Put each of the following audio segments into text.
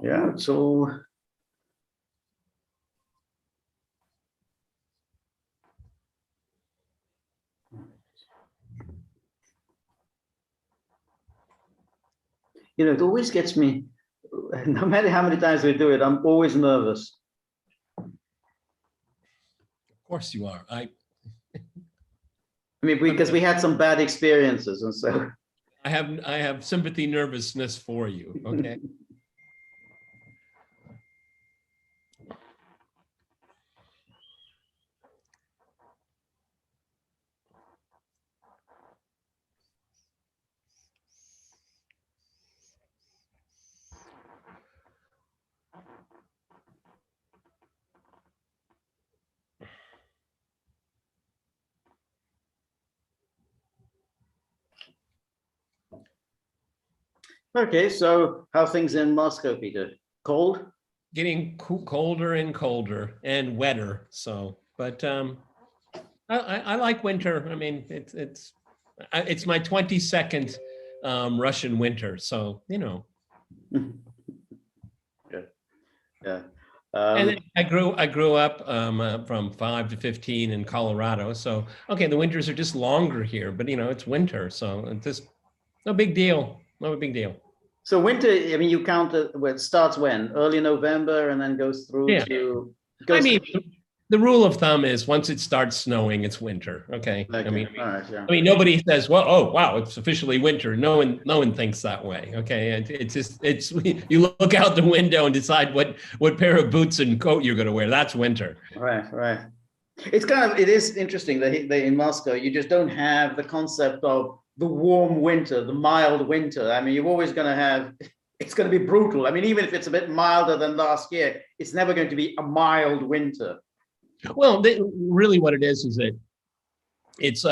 Yeah, so it always gets me, no matter how many times we do it, I'm always nervous. Of course you are. I mean, because we had some bad experiences, and so I have sympathy nervousness for you. Okay. Okay, so how things in Moscow, Peter? Cold? Getting colder and colder and wetter. So, but I like winter. I mean, it's my 22nd Russian winter. So, Yeah. Yeah. And I grew up from 5 to 15 in Colorado. So, okay, the winters are just longer here, but it's winter. So it's just no big deal. No big deal. So winter, I mean, you count it, well, it starts when? Early November and then goes through to... I mean, the rule of thumb is once it starts snowing, it's winter. Okay. Okay. I mean, all right, yeah. I mean, nobody says, well, oh, wow, it's officially winter. No one thinks that way. Okay. It's just, you look out the window and decide what pair of boots and coat you're going to wear. That's winter. Right, right. It is interesting that in Moscow, you just don't have the concept of the warm winter, the mild winter. I mean, you're always going to have, it's going to be brutal. I mean, even if it's a bit milder than last year, it's never going to be a mild winter. Well, really what it is that it's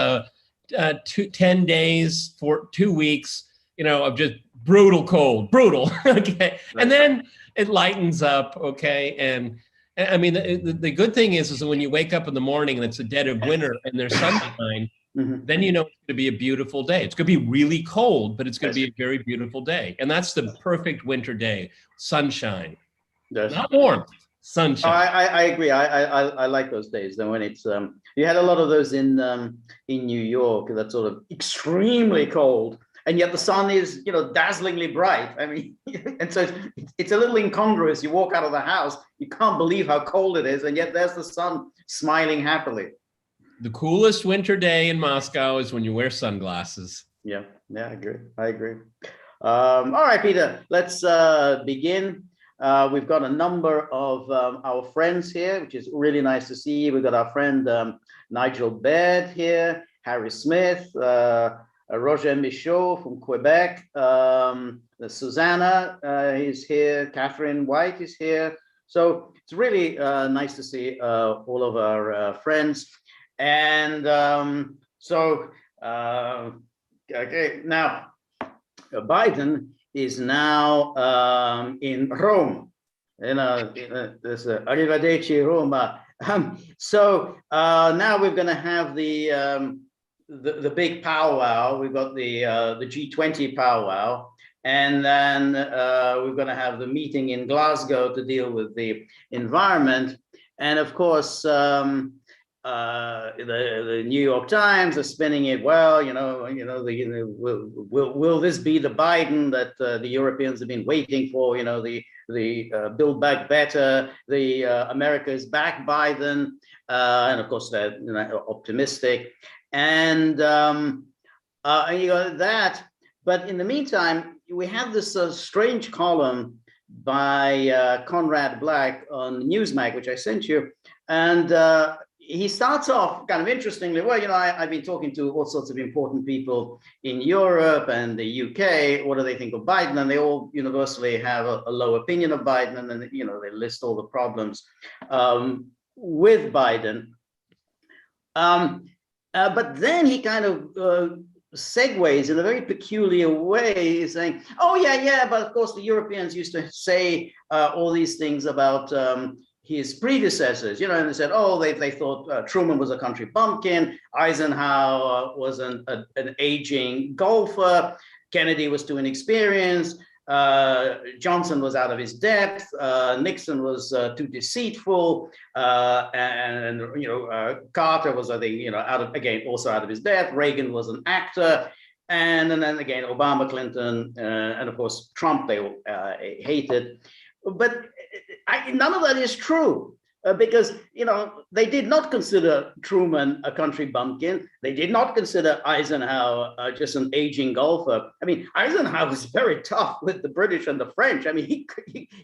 10 days for 2 weeks, of just brutal cold, brutal. Okay. Right. And then it lightens up. Okay. And I mean, the good thing is that when you wake up in the morning and it's the dead of winter and there's sunshine, then it's going to be a beautiful day. It's going to be really cold, but it's going to be a very beautiful day. And that's the perfect winter day, sunshine, not warmth, sunshine. I agree. I like those days. Then when it's, you had a lot of those in New York, that's sort of extremely cold. And yet the sun is, dazzlingly bright. I mean, and so it's a little incongruous. You walk out of the house, you can't believe how cold it is, and yet there's the sun smiling happily. The coolest winter day in Moscow is when you wear sunglasses. Yeah, I agree. All right, Peter, let's begin. We've got a number of our friends here, which is really nice to see. We've got our friend Nigel Baird here, Harry Smith, Roger Michaud from Quebec, Susanna is here, Catherine White is here. So it's really nice to see all of our friends. And okay, now Biden is now in Rome. There's Arrivederci Roma. So now we're going to have the big powwow. We've got the G20 powwow, and then we're going to have the meeting in Glasgow to deal with the environment. And of course, the New York Times are spinning it. Well, will this be the Biden that the Europeans have been waiting for? The Build Back Better, the America is back Biden, and of course they're optimistic. And that, but in the meantime, we have this strange column by Conrad Black on Newsmax, which I sent you, and he starts off kind of interestingly. Well, I've been talking to all sorts of important people in Europe and the UK. What do they think of Biden? And they all universally have a low opinion of Biden, and then they list all the problems with Biden. But then he kind of segues in a very peculiar way, saying, oh, yeah, but of course the Europeans used to say all these things about his predecessors, and they said, oh, they thought Truman was a country bumpkin, Eisenhower was an aging golfer, Kennedy was too inexperienced, Johnson was out of his depth. Nixon was too deceitful, and Carter was, I think, also out of his depth. Reagan was an actor, and then again Obama, Clinton, and of course Trump. They all hated, but none of that is true. Because they did not consider Truman a country bumpkin. They did not consider Eisenhower just an aging golfer. I mean, Eisenhower was very tough with the British and the French. I mean,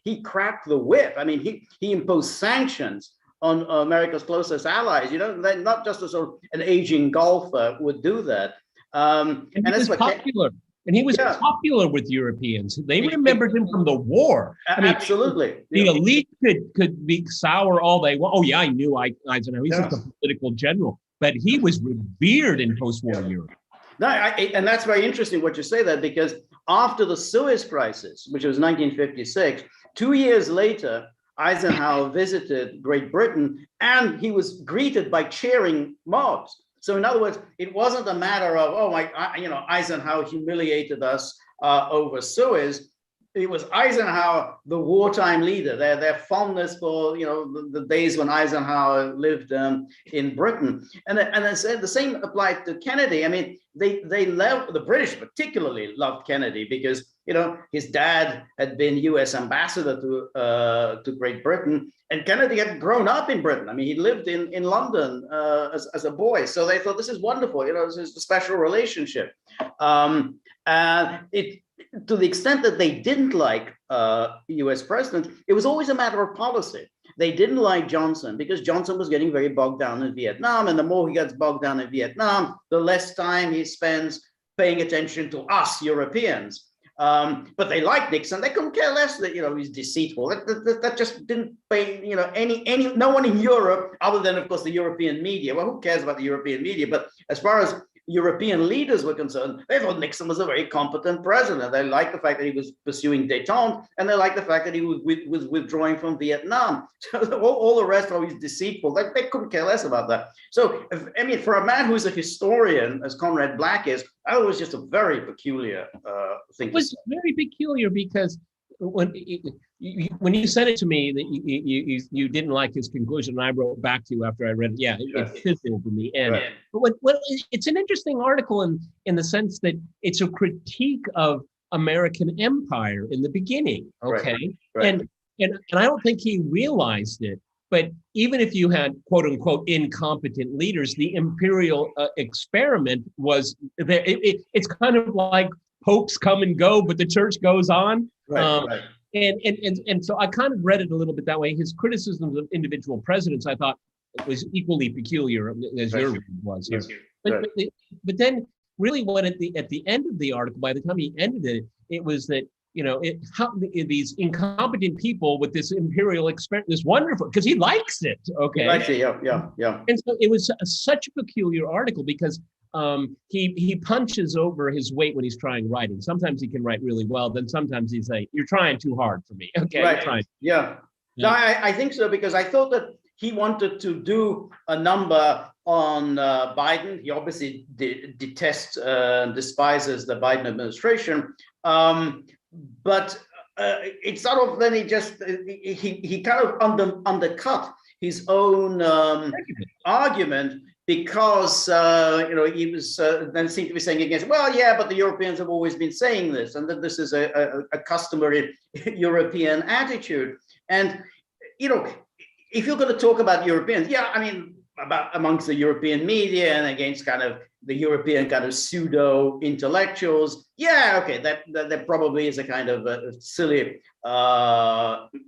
he cracked the whip. I mean, he imposed sanctions on America's closest allies. Not just a sort of an aging golfer would do that. And that's what popular. And he was popular with Europeans. They remembered him from the war. I mean, absolutely. The elite could be sour all they want. Oh, yeah, I knew Eisenhower. He's just a political general. But he was revered in post-war Europe. No, and that's very interesting what you say that, because after the Suez Crisis, which was 1956, 2 years later, Eisenhower visited Great Britain, and he was greeted by cheering mobs. So in other words, it wasn't a matter of, Eisenhower humiliated us over Suez. It was Eisenhower, the wartime leader, their fondness for, the days when Eisenhower lived in Britain. And the same applied to Kennedy. I mean, they loved, the British particularly loved Kennedy because, his dad had been US ambassador to Great Britain, and Kennedy had grown up in Britain. I mean, he lived in London as a boy. So they thought, this is wonderful, this is a special relationship. To the extent that they didn't like US presidents, it was always a matter of policy. They didn't like Johnson because Johnson was getting very bogged down in Vietnam. And the more he gets bogged down in Vietnam, the less time he spends paying attention to us Europeans. But they liked Nixon. They couldn't care less that he's deceitful. That just didn't pay no one in Europe, other than of course the European media. Well, who cares about the European media? But as far as European leaders were concerned, they thought Nixon was a very competent president. They liked the fact that he was pursuing détente, and they liked the fact that he was withdrawing from Vietnam. So all the rest, he's deceitful. They couldn't care less about that. So, for a man who's a historian, as Conrad Black is, that was just a very peculiar thing. It was very peculiar because when you sent it to me that you didn't like his conclusion, and I wrote back to you after I read it. Yeah, it fizzled in the end. Right. But it's an interesting article in the sense that it's a critique of American empire in the beginning. Okay, right. And I don't think he realized it. But even if you had quote unquote incompetent leaders, the imperial experiment was there. It's kind of like popes come and go, but the church goes on. Right. And so I kind of read it a little bit that way. His criticisms of individual presidents, I thought, was equally peculiar as your reading was here. But then, really, when at the end of the article, by the time he ended it, it was that these incompetent people with this imperial experiment, this wonderful, because he likes it. Okay, he likes it, yeah. And so it was such a peculiar article because he punches over his weight when he's trying writing. Sometimes he can write really well. Then sometimes he's like, "You're trying too hard for me." Okay, right. Yeah. No, I think so, because I thought that he wanted to do a number on Biden. He obviously detests, despises the Biden administration. But it's sort of, then he kind of undercut his own argument, because he was then seemed to be saying against, well, yeah, but the Europeans have always been saying this, and that this is a customary European attitude. And if you're going to talk about Europeans, about amongst the European media and against kind of the European kind of pseudo intellectuals, that probably is a kind of a silly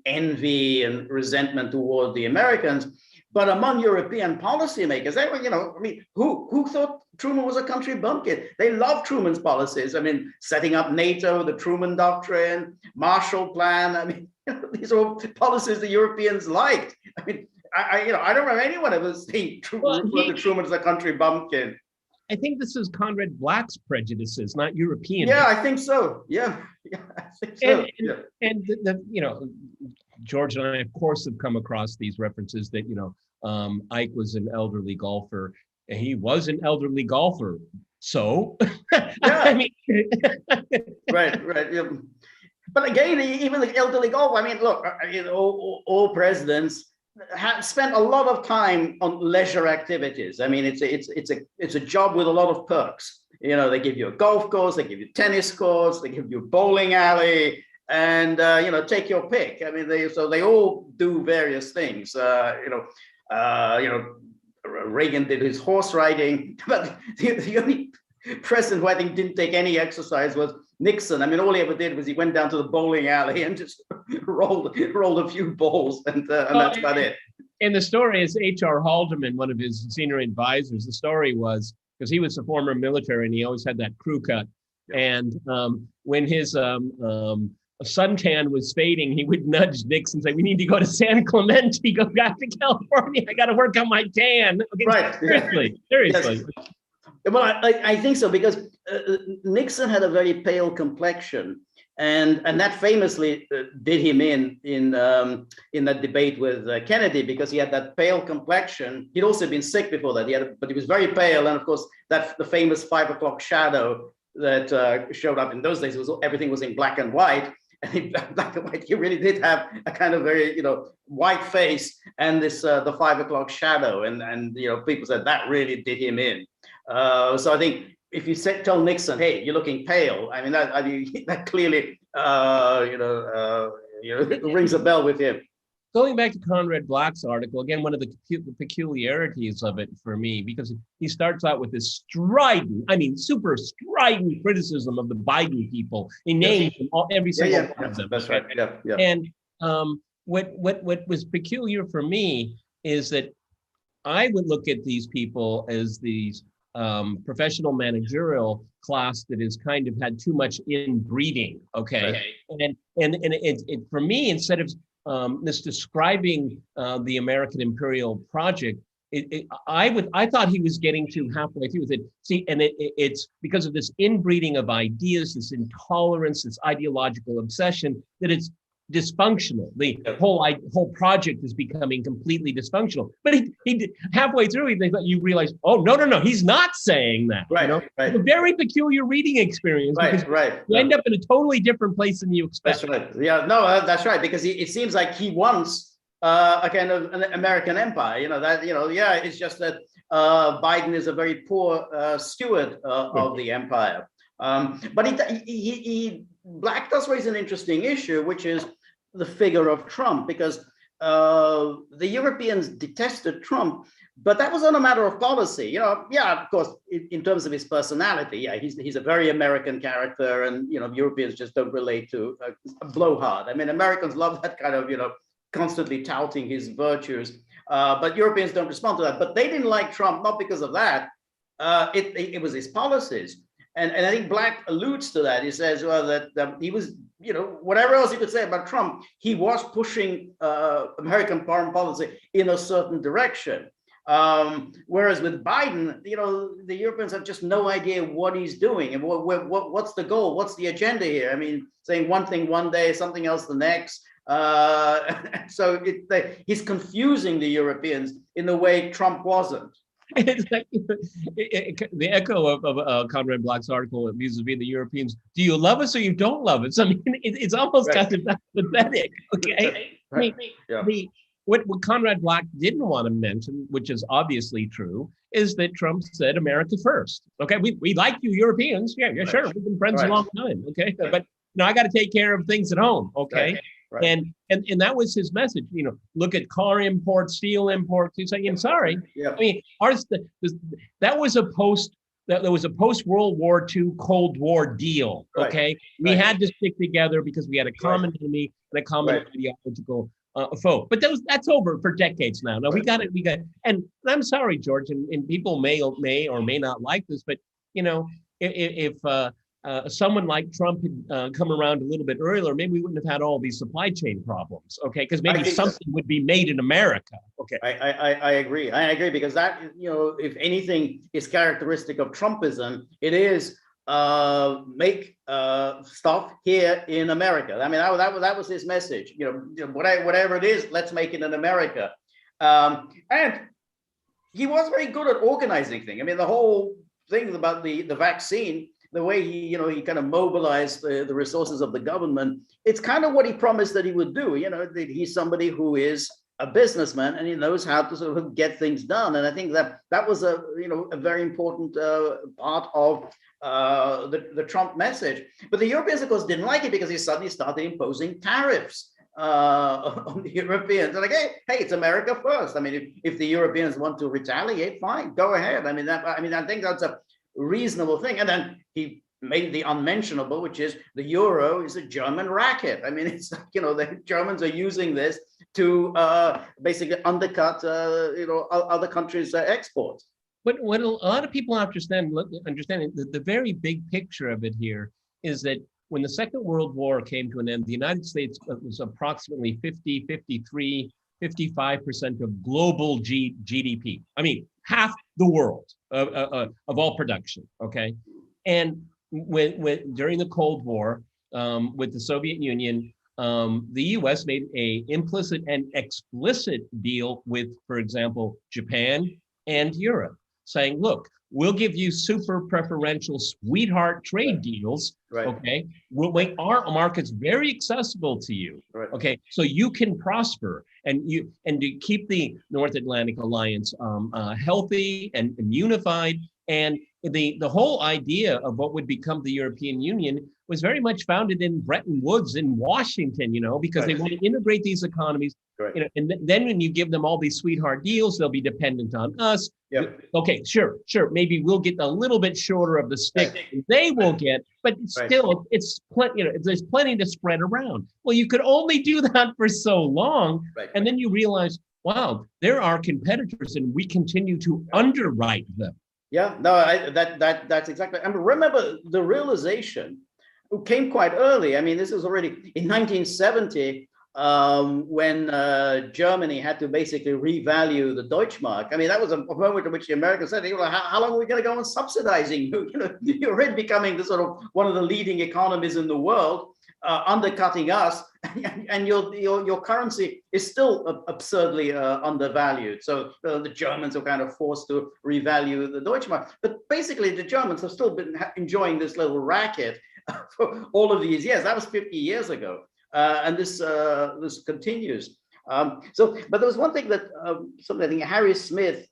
envy and resentment toward the Americans. But among European policymakers, they were, who thought Truman was a country bumpkin? They loved Truman's policies. Setting up NATO, the Truman Doctrine, Marshall Plan. These are all policies the Europeans liked. I don't remember anyone ever saying Truman is a country bumpkin. I think this is Conrad Black's prejudices, not European. Yeah, I think so. Yeah, I think so. And George and I, of course, have come across these references that, Ike was an elderly golfer. And he was an elderly golfer. So, yeah. Right. Yeah. But again, even the elderly golf. I mean, look, all presidents have spent a lot of time on leisure activities. I mean, it's a job with a lot of perks. You know, they give you a golf course, they give you tennis courts, they give you a bowling alley, and you know, take your pick. I mean, they all do various things. Reagan did his horse riding, but the only president who I think didn't take any exercise was Nixon. I mean, all he ever did was he went down to the bowling alley and just rolled a few balls, and that's about it. And the story is H.R. Haldeman, one of his senior advisors. The story was, because he was a former military and he always had that crew cut. Yeah. And when his suntan was fading, he would nudge Nixon and say, "We need to go to San Clemente, go back to California. I got to work on my tan." Okay, right. Seriously. Yes. Well, I think so, because Nixon had a very pale complexion, and that famously did him in that debate with Kennedy, because he had that pale complexion. He'd also been sick before that. But he was very pale, and of course that's the famous 5 o'clock shadow that showed up in those days. Everything was in black and white, and in black and white he really did have a kind of very white face and this the 5 o'clock shadow, and people said that really did him in. So I think if you tell Nixon, "Hey, you're looking pale," I mean that clearly rings a bell with him. Going back to Conrad Black's article, again, one of the peculiarities of it for me, because he starts out with this super strident criticism of the Biden people. He names them every single one of them. That's right. Yeah. And what was peculiar for me is that I would look at these people as these professional managerial class that has kind of had too much inbreeding. Okay. Right. And it for me, instead of this describing the American imperial project, I thought he was getting to halfway through with it. See, and it's because of this inbreeding of ideas, this intolerance, this ideological obsession, that it's dysfunctional. The whole project is becoming completely dysfunctional. But he halfway through, you realize, oh no, he's not saying that. Right, right. It's a very peculiar reading experience. Right. You end up in a totally different place than you expect. That's right. Yeah, no, that's right. Because it seems like he wants a kind of an American empire. It's just that Biden is a very poor steward of the empire. But Black does raise an interesting issue, which is the figure of Trump, because the Europeans detested Trump, but that was on a matter of policy. Of course, in terms of his personality, he's a very American character, and Europeans just don't relate to blowhard. I mean, Americans love that kind of constantly touting his virtues, but Europeans don't respond to that. But they didn't like Trump not because of that. It was his policies. And I think Black alludes to that. He says, well, that he was, whatever else you could say about Trump, he was pushing American foreign policy in a certain direction. Whereas with Biden, the Europeans have just no idea what he's doing and what's the goal, what's the agenda here. I mean, saying one thing one day, something else the next. So he's confusing the Europeans in the way Trump wasn't. It's like the echo of Conrad Black's article vis-a-vis the Europeans. Do you love us or you don't love us? I mean, it's almost kind of pathetic. Okay, right. What Conrad Black didn't want to mention, which is obviously true, is that Trump said America first. Okay, we like you Europeans. Yeah, sure. We've been friends a long time. Okay, but I got to take care of things at home. Okay. Right. And that was his message. Look at car imports, steel imports. He's saying, sorry. Yeah. I mean, that was a post World War II Cold War deal. Okay, we had to stick together because we had a common enemy and a common ideological foe. But that's over for decades now. Now we got it. And I'm sorry, George, and people may or may not like this, but if someone like Trump had come around a little bit earlier, maybe we wouldn't have had all these supply chain problems, okay? Because maybe something would be made in America, okay? I agree. I agree, because that, if anything is characteristic of Trumpism, it is make stuff here in America. I mean, that was his message. Whatever it is, let's make it in America. And he was very good at organizing things. I mean, the whole thing about the vaccine, the way he kind of mobilized the resources of the government, it's kind of what he promised that he would do. That he's somebody who is a businessman and he knows how to sort of get things done. And I think that was a very important part of the Trump message. But the Europeans, of course, didn't like it because he suddenly started imposing tariffs on the Europeans. They're like, hey, it's America first. I mean, if the Europeans want to retaliate, fine, go ahead. I think that's a reasonable thing. And then he made the unmentionable, which is the euro is a German racket. I mean, it's the Germans are using this to basically undercut other countries' exports. What a lot of people understand the very big picture of it here is that when the Second World War came to an end, the United States was approximately 50, 53, 55% of global GDP. I mean, half the world of all production, okay? And when during the Cold War with the Soviet Union, the US made an implicit and explicit deal with, for example, Japan and Europe, saying, look, we'll give you super preferential sweetheart trade deals, okay? We'll make our markets very accessible to you, okay? So you can prosper and to keep the North Atlantic Alliance healthy and unified. And the whole idea of what would become the European Union was very much founded in Bretton Woods in Washington, because they want to integrate these economies. And then when you give them all these sweetheart deals, they'll be dependent on us. Okay, sure. Maybe we'll get a little bit shorter of the stick they will get, but still, it's there's plenty to spread around. Well, you could only do that for so long, and then you realize, wow, there are competitors, and we continue to underwrite them. Yeah, no, that's exactly. I mean, remember the realization came quite early. I mean, this was already in 1970 when Germany had to basically revalue the Deutschmark. I mean, that was a moment in which the Americans said, how long are we going to go on subsidizing you? You're already becoming the sort of one of the leading economies in the world, undercutting us, and your currency is still absurdly undervalued. So the Germans are kind of forced to revalue the Deutschmark. But basically, the Germans have still been enjoying this little racket for all of these years. That was 50 years ago. And this continues. But there was one thing that something I think Harry Smith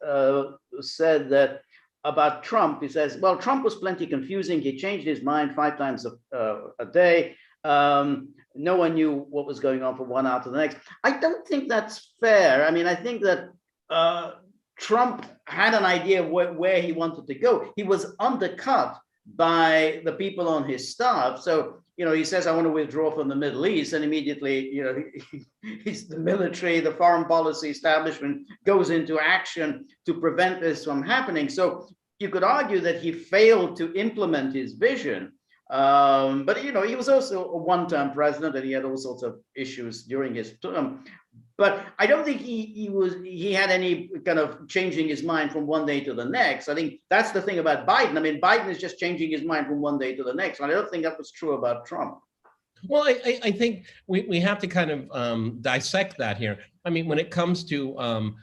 said that about Trump. He says, well, Trump was plenty confusing. He changed his mind 5 times a day. No one knew what was going on from one hour to the next. I don't think that's fair. I mean, I think that Trump had an idea where he wanted to go. He was undercut by the people on his staff. So, he says, I want to withdraw from the Middle East. And immediately, he's the military, the foreign policy establishment goes into action to prevent this from happening. So you could argue that he failed to implement his vision. But, he was also a one-term president and he had all sorts of issues during his term. But I don't think he had any kind of changing his mind from one day to the next. I think that's the thing about Biden. I mean, Biden is just changing his mind from one day to the next. And I don't think that was true about Trump. Well, I think we have to kind of dissect that here. I mean, when it comes to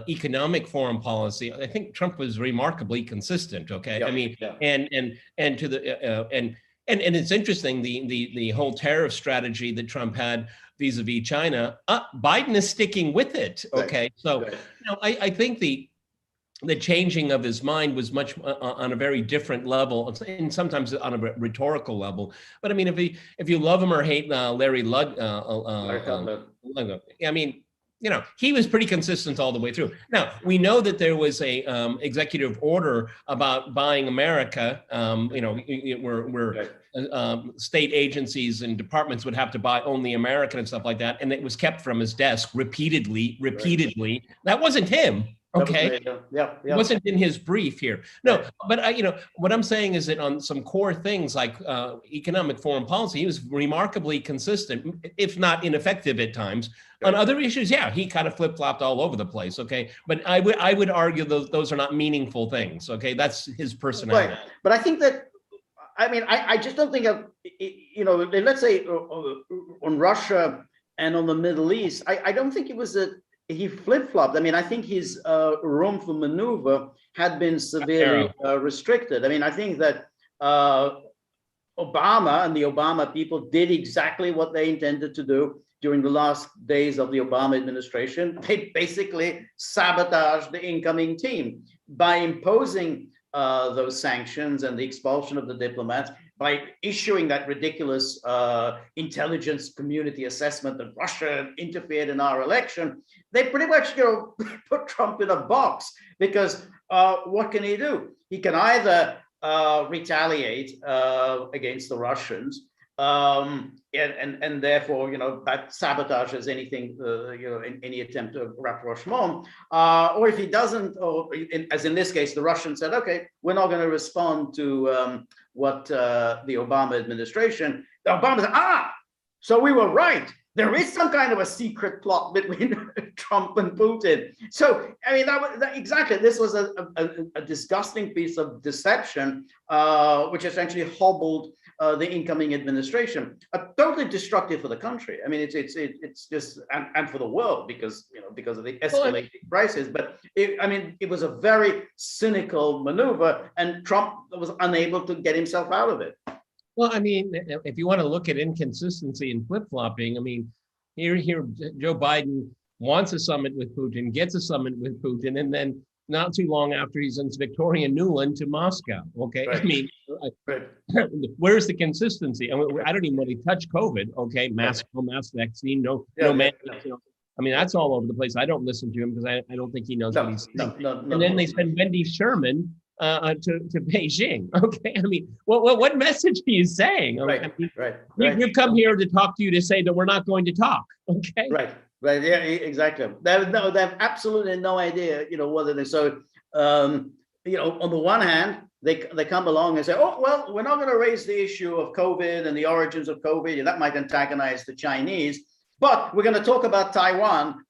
economic foreign policy, I think Trump was remarkably consistent. Okay, I mean, and to the and it's interesting the whole tariff strategy that Trump had vis-a-vis China. Biden is sticking with it. Okay, so I think the changing of his mind was much on a very different level, and sometimes on a rhetorical level. But I mean, if you love him or hate Larry Lug, I mean, he was pretty consistent all the way through. Now, we know that there was a executive order about buying America, where state agencies and departments would have to buy only American and stuff like that. And it was kept from his desk repeatedly. That wasn't him. Okay. It wasn't in his brief here. No, but what I'm saying is that on some core things like economic foreign policy, he was remarkably consistent, if not ineffective at times. On other issues, he kind of flip-flopped all over the place. Okay, but I would argue those are not meaningful things. Okay, that's his personality. Right. But I think that, I mean, I just don't think let's say on Russia and on the Middle East, I don't think it was he flip-flopped. I mean, I think his room for maneuver had been severely restricted. I mean, I think that Obama and the Obama people did exactly what they intended to do during the last days of the Obama administration. They basically sabotaged the incoming team by imposing those sanctions and the expulsion of the diplomats, by issuing that ridiculous intelligence community assessment that Russia interfered in our election. They pretty much, put Trump in a box, because what can he do? He can either retaliate against the Russians, and therefore, that sabotages anything, in any attempt of rapprochement. Or if he doesn't, or as in this case, the Russians said, okay, we're not going to respond to what the Obama administration, the Obama said, so we were right. There is some kind of a secret plot between Trump and Putin. So, I mean, exactly, this was a disgusting piece of deception, which essentially hobbled the incoming administration. Totally destructive for the country. I mean, it's just, and for the world, because of the escalating prices. But it was a very cynical maneuver, and Trump was unable to get himself out of it. Well, I mean, if you want to look at inconsistency and flip-flopping, I mean, here Joe Biden wants a summit with Putin, gets a summit with Putin, and then not too long after he sends Victoria Nuland to Moscow. Okay, right. I mean, where's the consistency? I mean, I don't even want to touch COVID. Okay, mask, no mask, vaccine, no man. I mean, that's all over the place. I don't listen to him because I don't think he knows what he's saying. And then they send Wendy Sherman to Beijing. Okay, I mean, what message are you saying? Right, I mean, right. We've come here to talk to you to say that we're not going to talk. Okay. Right. Yeah, exactly. They have absolutely no idea, whether they. So, on the one hand, they come along and say, oh, well, we're not going to raise the issue of COVID and the origins of COVID, and that might antagonize the Chinese. But we're going to talk about Taiwan.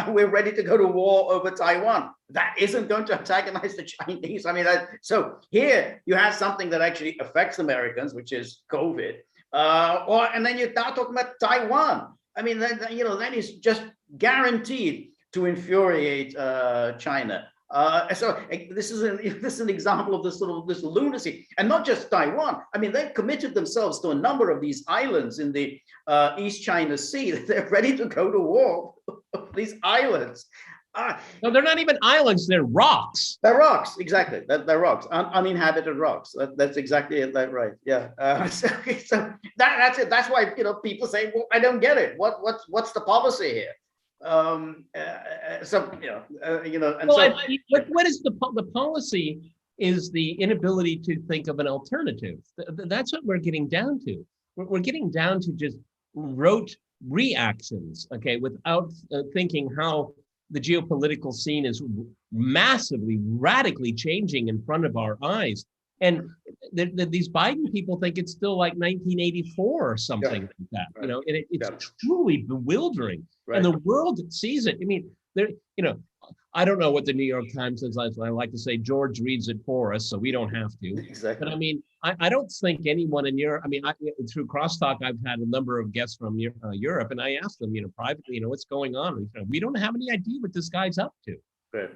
We're ready to go to war over Taiwan. That isn't going to antagonize the Chinese. I mean, so here you have something that actually affects Americans, which is COVID. And then you're now talking about Taiwan. I mean, that is just guaranteed to infuriate China. So this is an example of this lunacy, and not just Taiwan. I mean, they've committed themselves to a number of these islands in the East China Sea. They're ready to go to war with these islands. No, they're not even islands. They're rocks. They're rocks, exactly. They're rocks, uninhabited rocks. That's exactly it. That's right. Yeah. So that's it. That's why people say, "Well, I don't get it. What's the policy here?" And what is the policy? Is the inability to think of an alternative. That's what we're getting down to. We're getting down to just rote reactions, okay, without thinking how the geopolitical scene is massively, radically changing in front of our eyes. And these Biden people think it's still like 1984 or something like that, right. And it's truly bewildering. Right. And the world sees it. I mean, I don't know what the New York Times says. I like to say George reads it for us, so we don't have to. Exactly. But I mean, I don't think anyone in Europe, through Crosstalk, I've had a number of guests from Europe, and I asked them, privately, what's going on? We don't have any idea what this guy's up to. Right.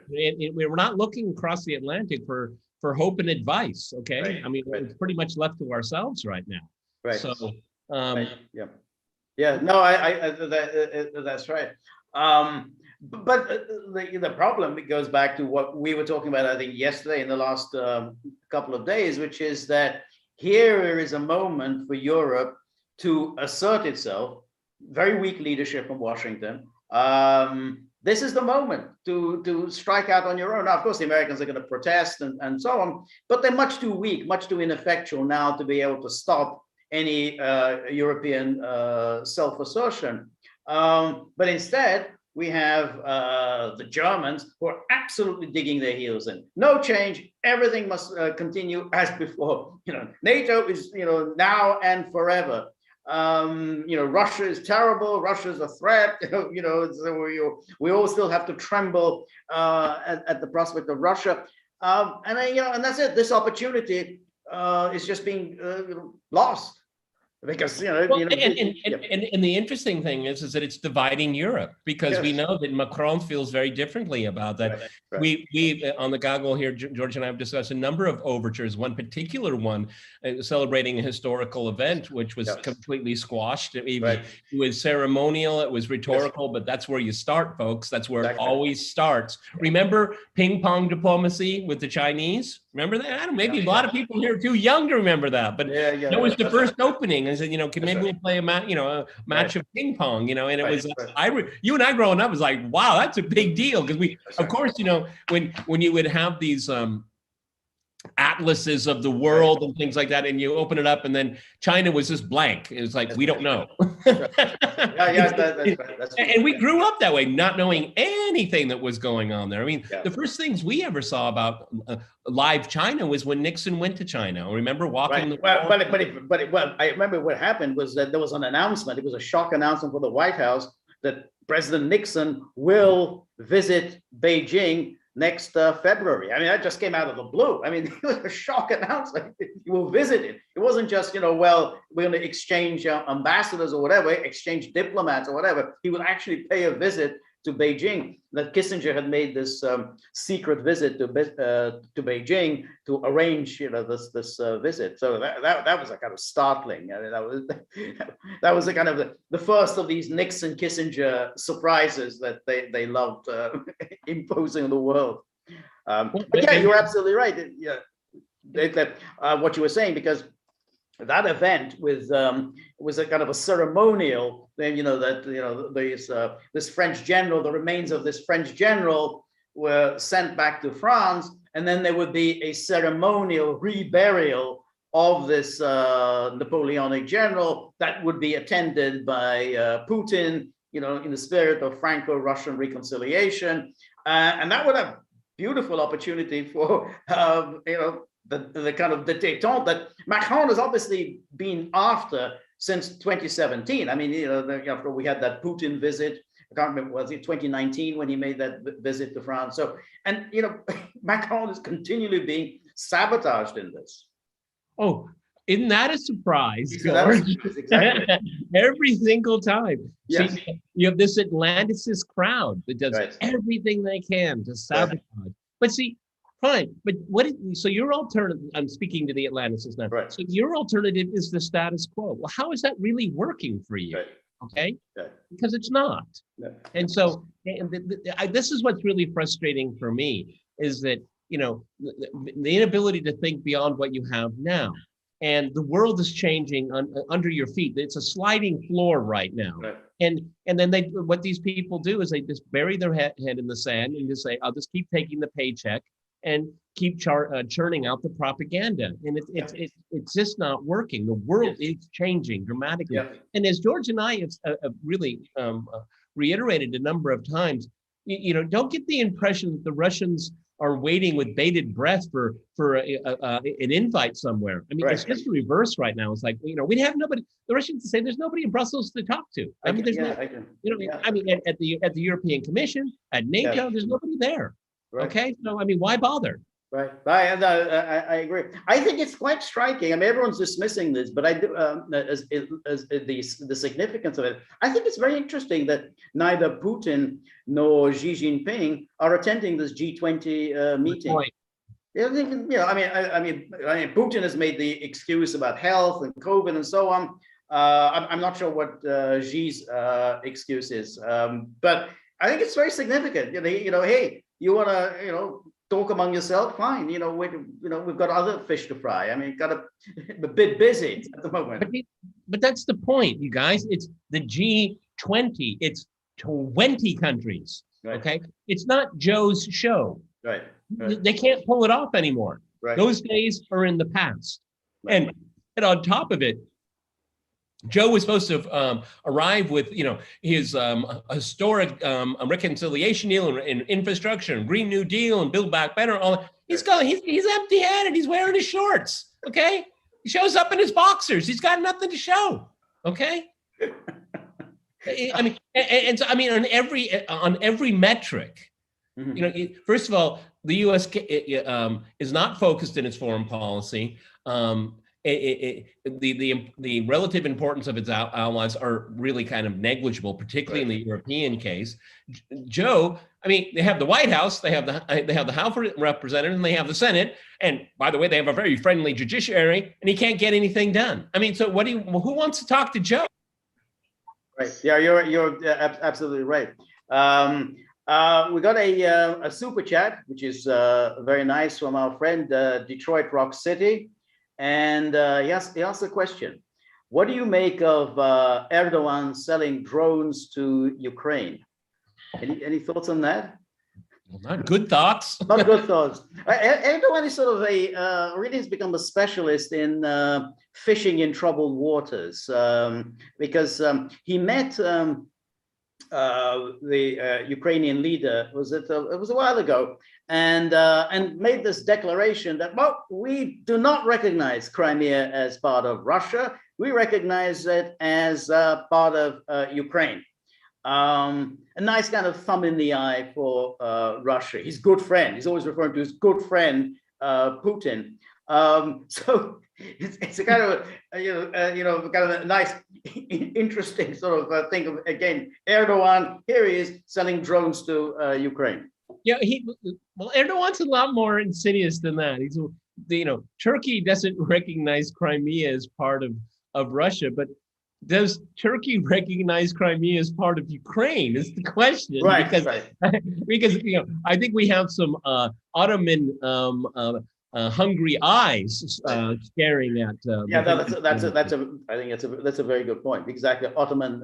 We're not looking across the Atlantic for hope and advice, okay? Right. I mean, it's pretty much left to ourselves right now. Right. So, right. Yeah. No, that's right. But the problem, it goes back to what we were talking about, I think, yesterday in the last couple of days, which is that here is a moment for Europe to assert itself. Very weak leadership from Washington. This is the moment to strike out on your own. Now, of course, the Americans are going to protest and so on, but they're much too weak, much too ineffectual now to be able to stop any European self-assertion. But instead, we have the Germans who are absolutely digging their heels in. No change. Everything must continue as before. NATO is now and forever. Russia is terrible. Russia is a threat. So we all still have to tremble at the prospect of Russia. And that's it. This opportunity is just being lost. because Well, and the interesting thing is that it's dividing Europe, because we know that Macron feels very differently about that. Right. We on the Gaggle here, George and I have discussed a number of overtures. One particular one celebrating a historical event, which was completely squashed. It was ceremonial, it was rhetorical, but that's where you start, folks. That's where it always starts. Remember ping pong diplomacy with the Chinese? Remember that? Maybe a lot of people here are too young to remember that, but that was the first opening. I said, maybe we'll play a match of ping pong, and it was, you and I growing up was like, wow, that's a big deal. Because we, of course, when you would have these atlases of the world and things like that, and you open it up, and then China was just blank. It was like, we don't know. And we grew up that way, not knowing anything that was going on there. I mean, the first things we ever saw about live China was when Nixon went to China. Remember walking the well, I remember what happened was that there was an announcement. It was a shock announcement for the White House that President Nixon will visit Beijing next February. I mean, that just came out of the blue. I mean, it was a shock announcement. He will visit it. It wasn't just, well, we're going to exchange ambassadors or whatever, exchange diplomats or whatever. He would actually pay a visit to Beijing. That Kissinger had made this secret visit to Beijing to arrange, this visit. So that was a kind of startling. I mean, that was a kind of the first of these Nixon Kissinger surprises that they loved imposing on the world. But yeah, you're absolutely right. What you were saying, because that event was a kind of a ceremonial. Then this French general, the remains of this French general were sent back to France, and then there would be a ceremonial reburial of this Napoleonic general that would be attended by Putin, in the spirit of Franco-Russian reconciliation, and that would have beautiful opportunity for the kind of the détente that Macron has obviously been after since 2017. I mean, after we had that Putin visit, I can't remember, was it 2019 when he made that visit to France? So, and Macron is continually being sabotaged in this. Oh, isn't that a surprise, George? Exactly. Every single time. Yes. See, you have this Atlanticist crowd that does everything they can to sabotage. But see, fine, but so your alternative, I'm speaking to the Atlanticists now. So your alternative is the status quo. Well, how is that really working for you? Okay? Because it's not. And so this is what's really frustrating for me, is that, the inability to think beyond what you have now. And the world is changing under your feet. It's a sliding floor right now. And then what these people do is they just bury their head in the sand and just say, I'll just keep taking the paycheck and keep churning out the propaganda. And it's just not working. The world is changing dramatically. And as George and I have really reiterated a number of times, don't get the impression that the Russians are waiting with bated breath for an invite somewhere. I mean, it's just the reverse right now. It's like, we have nobody. The Russians say there's nobody in Brussels to talk to. I mean, there's I mean, at the European Commission, at NATO, there's nobody there. Okay, so I mean, why bother? Right. I agree. I think it's quite striking. I mean, everyone's dismissing this, but I do as the significance of it. I think it's very interesting that neither Putin nor Xi Jinping are attending this G20 meeting. I mean, Putin has made the excuse about health and COVID and so on. I'm not sure what Xi's excuse is, but I think it's very significant. Hey, you want to, talk among yourself, fine. We've got other fish to fry. I mean, got a bit busy at the moment. But that's the point, you guys. It's the G20. It's 20 countries. Okay, it's not Joe's show. They can't pull it off anymore. Those days are in the past. And on top of it, Joe was supposed to arrive with, his historic reconciliation deal and infrastructure and Green New Deal and Build Back Better. He's empty-handed. He's wearing his shorts. Okay, he shows up in his boxers. He's got nothing to show. Okay. I mean, and so I mean, on every metric, first of all, the U.S. is not focused in its foreign policy. the relative importance of its allies are really kind of negligible, particularly in the European case. Joe, I mean, they have the White House, they have the House of Representatives, and they have the Senate. And by the way, they have a very friendly judiciary, and he can't get anything done. I mean, so who wants to talk to Joe? Right. Yeah, you're absolutely right. We got a super chat, which is very nice from our friend Detroit Rock City, and he asked a question: what do you make of Erdogan selling drones to Ukraine? Any thoughts on that? Well, not good thoughts. Not good thoughts. Erdogan is sort of really has become a specialist in fishing in troubled waters, because he met the Ukrainian leader, it was a while ago, and made this declaration that, well, we do not recognize Crimea as part of Russia. We recognize it as part of Ukraine. A nice kind of thumb in the eye for Russia. His good friend. He's always referring to his good friend Putin. So it's a kind of kind of a nice, interesting sort of thing. Of, again, Erdogan, here he is selling drones to Ukraine. Yeah, well, Erdogan's a lot more insidious than that. He's, Turkey doesn't recognize Crimea as part of Russia, but does Turkey recognize Crimea as part of Ukraine? Is the question. Right, because, right. Because I think we have some Ottoman hungry eyes staring at. Yeah, I think that's a very good point. Exactly, Ottoman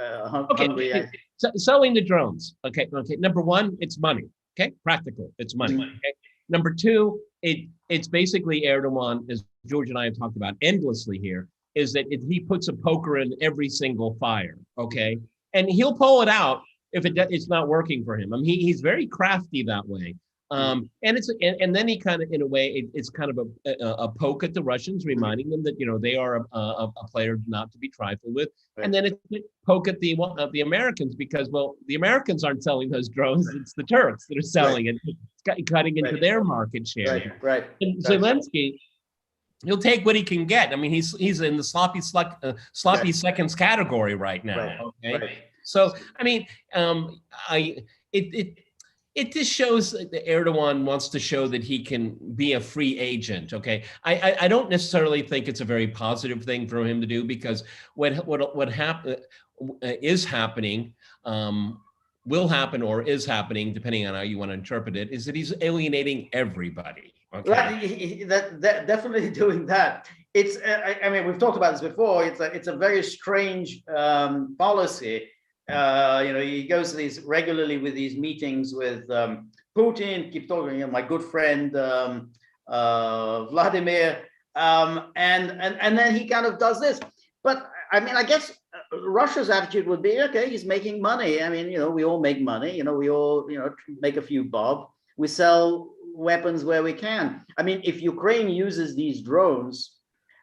hungry eyes. Selling the drones. Okay. Number one, it's money. Okay, practical. It's money. Okay. Number two, it's basically Erdogan, as George and I have talked about endlessly here, is that he puts a poker in every single fire, okay? And he'll pull it out if it's not working for him. I mean, he's very crafty that way. And then he kind of, in a way, it's kind of a poke at the Russians, reminding them that, they are a player not to be trifled with. Right. And then it's a poke at the Americans because, well, the Americans aren't selling those drones. It's the Turks that are selling it, cutting into their market share. Right. And Zelensky, he'll take what he can get. I mean, he's in the sloppy seconds category right now. Right. Okay, right. So I mean, it just shows that Erdogan wants to show that he can be a free agent. Okay, I don't necessarily think it's a very positive thing for him to do because what is happening. Will happen or is happening, depending on how you want to interpret it, is that he's alienating everybody. Okay. Right, that definitely doing that. It's, I mean, we've talked about this before. It's a very strange policy. He goes to these regularly with these meetings with Putin. Keep talking, my good friend Vladimir, and then he kind of does this. But I mean, I guess Russia's attitude would be, okay, he's making money. I mean, we all make money. We all, make a few bob. We sell weapons where we can. I mean, if Ukraine uses these drones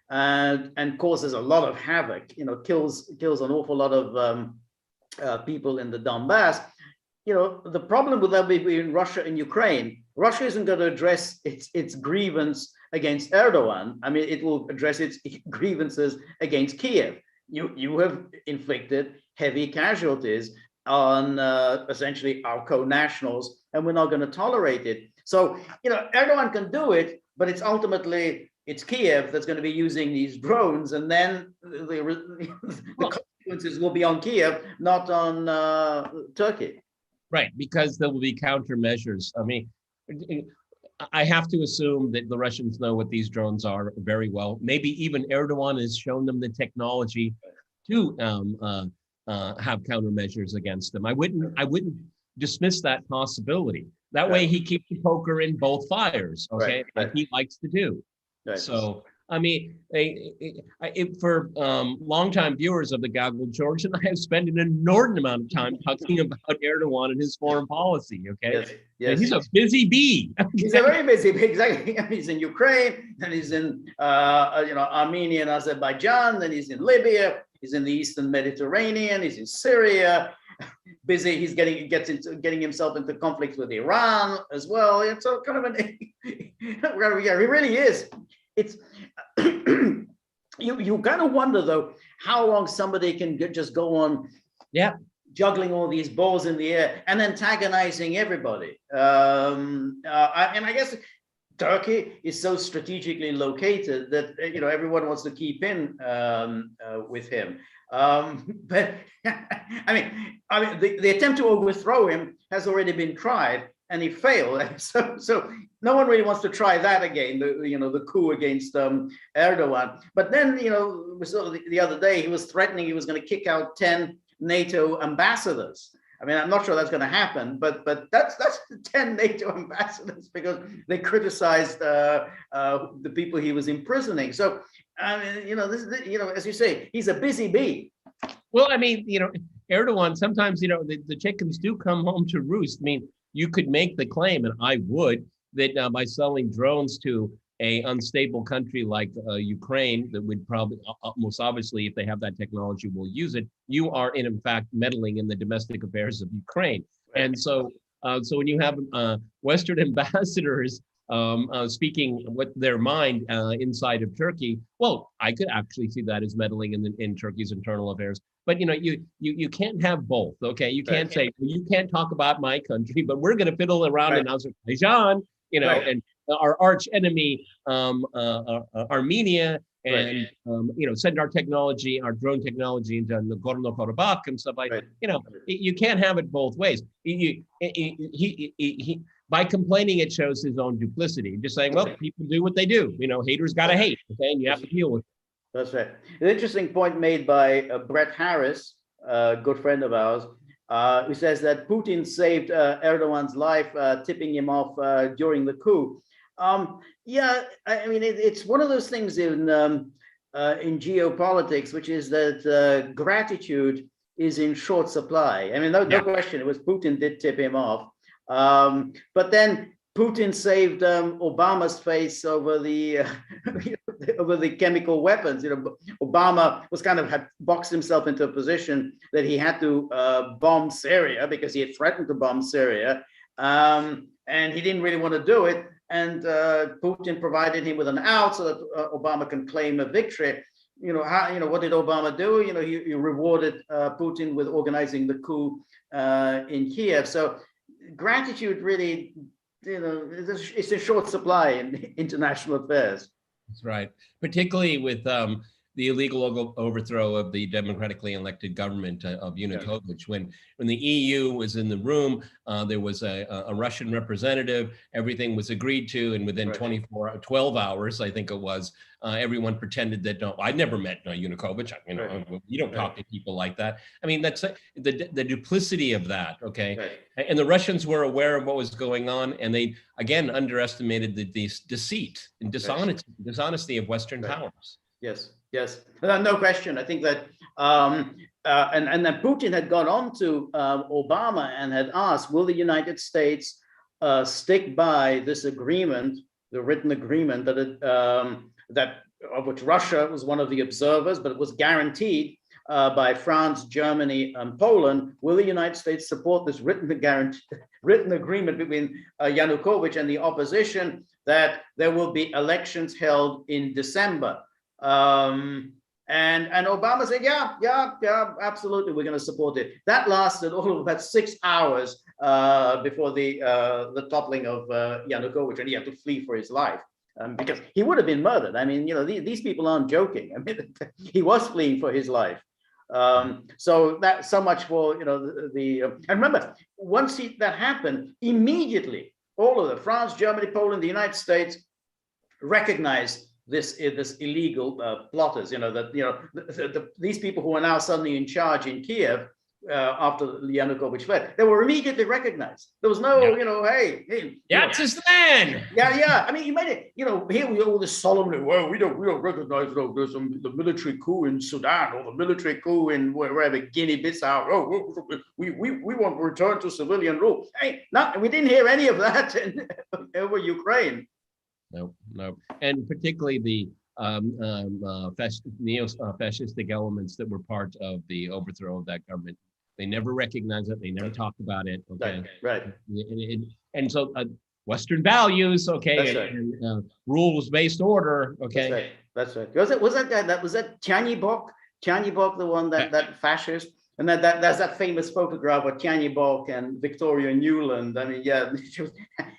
and causes a lot of havoc, kills an awful lot of people in the Donbass, the problem with that between Russia and Ukraine, Russia isn't going to address its grievance against Erdogan. I mean, it will address its grievances against Kiev. You have inflicted heavy casualties on essentially our co-nationals, and we're not going to tolerate it. So, Erdogan can do it, but it's Kiev that's going to be using these drones, and then the consequences will be on Kiev, not on Turkey. Right, because there will be countermeasures. I mean, I have to assume that the Russians know what these drones are very well. Maybe even Erdogan has shown them the technology to have countermeasures against them. I wouldn't dismiss that possibility. That way he keeps the poker in both fires, okay, like he likes to do. Right. So, I mean, for longtime viewers of the Gaggle, George and I have spent an inordinate amount of time talking about Erdogan and his foreign policy, okay? Yes. He's a busy bee. Okay? He's a very busy bee, exactly. He's in Ukraine, then he's in, Armenia and Azerbaijan, then he's in Libya, he's in the Eastern Mediterranean, he's in Syria. Busy, he's getting himself into conflicts with Iran as well. It's a kind of he really is. It's you kind of wonder though how long somebody can just go on juggling all these balls in the air and antagonizing everybody. And I guess Turkey is so strategically located that everyone wants to keep in with him. But I mean, the attempt to overthrow him has already been tried, and he failed. So no one really wants to try that again. The coup against Erdogan. But then the other day he was threatening he was going to kick out 10 NATO ambassadors. I mean, I'm not sure that's going to happen, but that's 10 NATO ambassadors because they criticized the people he was imprisoning. So, I mean, as you say, he's a busy bee. Well, I mean, Erdogan, sometimes, the chickens do come home to roost. I mean, you could make the claim, and I would, that by selling drones to a unstable country like Ukraine, that would probably, most obviously, if they have that technology, will use it. You are in fact meddling in the domestic affairs of Ukraine, and so when you have Western ambassadors speaking what their mind inside of Turkey, well, I could actually see that as meddling in Turkey's internal affairs. But you can't have both. Okay, you can't say you can't talk about my country, but we're going to fiddle around in Azerbaijan, and our arch enemy Armenia, and send our technology, our drone technology into Nagorno-Karabakh and stuff like that. You can't have it both ways. He by complaining, it shows his own duplicity. Just saying, well, people do what they do. Haters gotta hate. Okay, and you have to deal with it. That's right. An interesting point made by Brett Harris, a good friend of ours, who says that Putin saved Erdogan's life, tipping him off during the coup. Yeah, I mean, it's one of those things in geopolitics, which is that gratitude is in short supply. I mean, no question, it was Putin did tip him off. But then Putin saved Obama's face over the over the chemical weapons. Obama had boxed himself into a position that he had to bomb Syria because he had threatened to bomb Syria, and he didn't really want to do it. And Putin provided him with an out so that Obama can claim a victory. What did Obama do? He rewarded Putin with organizing the coup in Kiev. So gratitude really, it's a short supply in international affairs. That's right. Particularly with the illegal overthrow of the democratically elected government of Yanukovych. When the EU was in the room, there was a Russian representative, everything was agreed to, and within 12 hours, I think it was, everyone pretended that, no, I never met Yanukovych. You don't talk to people like that. I mean, that's the duplicity of that, okay? And the Russians were aware of what was going on, and they, again, underestimated the deceit and dishonesty of Western powers. Yes, no question. I think that, and then Putin had gone on to Obama and had asked, will the United States stick by this agreement, the written agreement that of which Russia was one of the observers, but it was guaranteed by France, Germany, and Poland. Will the United States support this written agreement between Yanukovych and the opposition that there will be elections held in December? And Obama said, yeah, absolutely, we're going to support it. That lasted all of about 6 hours before the toppling of Yanukovych, and he had to flee for his life because he would have been murdered. I mean, these people aren't joking. I mean, he was fleeing for his life. So that's so much for and remember, once that happened, immediately all of them, France, Germany, Poland, the United States, recognized this illegal plotters. These people who are now suddenly in charge in Kiev after Yanukovych fled, they were immediately recognized. There was no, hey, that's his man. Yeah. I mean, you made it. Here we all this solemnly. Well, we don't recognize there's the military coup in Sudan or the military coup in wherever Guinea-Bissau. Oh, we want to return to civilian rule. Hey, we didn't hear any of that over Ukraine. No, and particularly the neo-fascistic elements that were part of the overthrow of that government. They never recognized it. They never talked about it. Okay, right. And so Western values, okay, That's right. and rules-based order, okay. That's right. Was that guy was that Tyanibok? Tyanibok, the one that fascist? And that's that famous photograph of Tyanibok and Victoria Newland. I mean, yeah, she was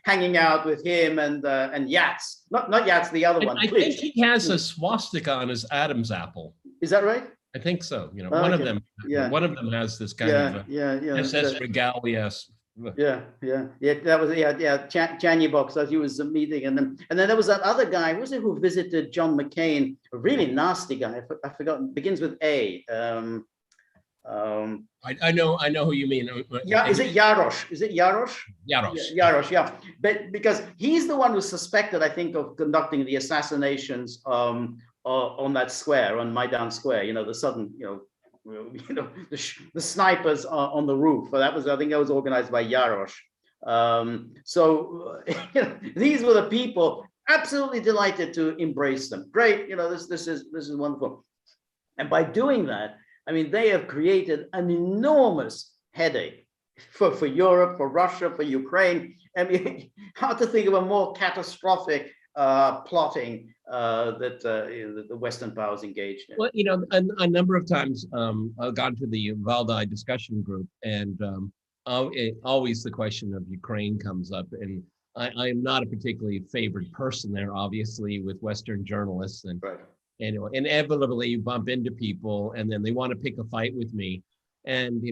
hanging out with him and Yats. Not Yats, the other one. I think he has a swastika on his Adam's apple. Is that right? I think so. You know, Oh, one okay. of them. Yeah. One of them has this kind of SS regalia. Yeah. That was Tyanibok. So he was meeting, and then there was that other guy. Who was it who visited John McCain? A really nasty guy. I forgot. Begins with A. I know who you mean. Yeah, is it Yarosh? Is it Yarosh? Yarosh. Yarosh, yeah. But because he's the one who's suspected, I think, of conducting the assassinations on that square, on Maidan Square. You know, the sudden, the snipers on the roof. But I think that was organized by Yarosh. So these were the people absolutely delighted to embrace them. Great, this is wonderful. And by doing that, I mean, they have created an enormous headache for Europe, for Russia, for Ukraine. I mean, hard to think of a more catastrophic plotting that the Western powers engaged in. Well, a number of times I've gone to the Valdai discussion group, and always the question of Ukraine comes up. And I am not a particularly favored person there, obviously, with Western journalists. And right. Inevitably you bump into people, and then they want to pick a fight with me. And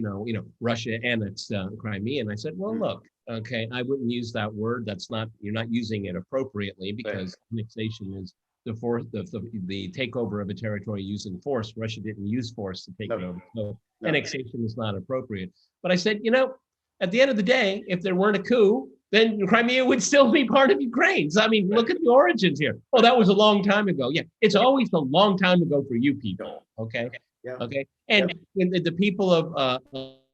Russia annexed Crimea, and I said, well, look, okay, I wouldn't use that word. You're not using it appropriately, because annexation is the takeover of a territory using force. Russia didn't use force to take it over, so annexation is not appropriate. But I said, at the end of the day, if there weren't a coup, then Crimea would still be part of Ukraine. So, I mean, look at the origins here. Oh, that was a long time ago. Yeah, it's always a long time ago for you people, okay? Yeah. Okay, and the people of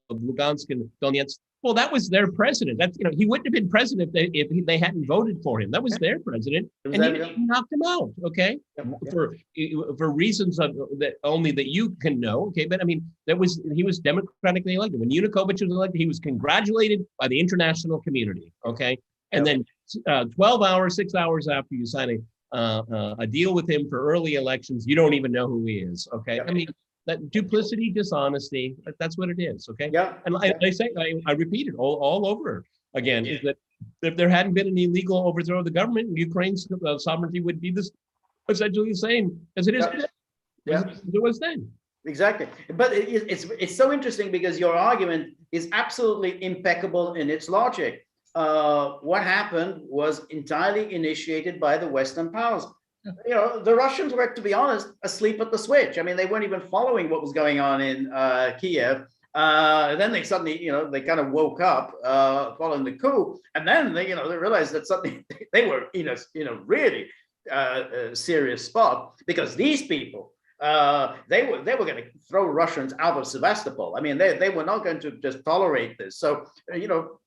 Lugansk and Donetsk, well, that was their president. That's, he wouldn't have been president if they hadn't voted for him. That was their president, and he knocked him out, okay? For reasons that only that you can know, okay? But I mean, he was democratically elected. When Yanukovych was elected, he was congratulated by the international community, okay? And then 6 hours after you sign a deal with him for early elections, you don't even know who he is, okay? I mean, that duplicity, dishonesty, that's what it is, okay? Yeah. And I repeat it all over again, is that if there hadn't been an illegal overthrow of the government, Ukraine's sovereignty would be essentially the same as it is today. As it was then. Exactly. But it's so interesting, because your argument is absolutely impeccable in its logic. What happened was entirely initiated by the Western powers. The Russians were, to be honest, asleep at the switch. I mean, they weren't even following what was going on in Kiev. Then they suddenly, they kind of woke up following the coup, and then they realized that suddenly they were in a really serious spot, because these people they were going to throw Russians out of Sevastopol. I mean, they were not going to just tolerate this. So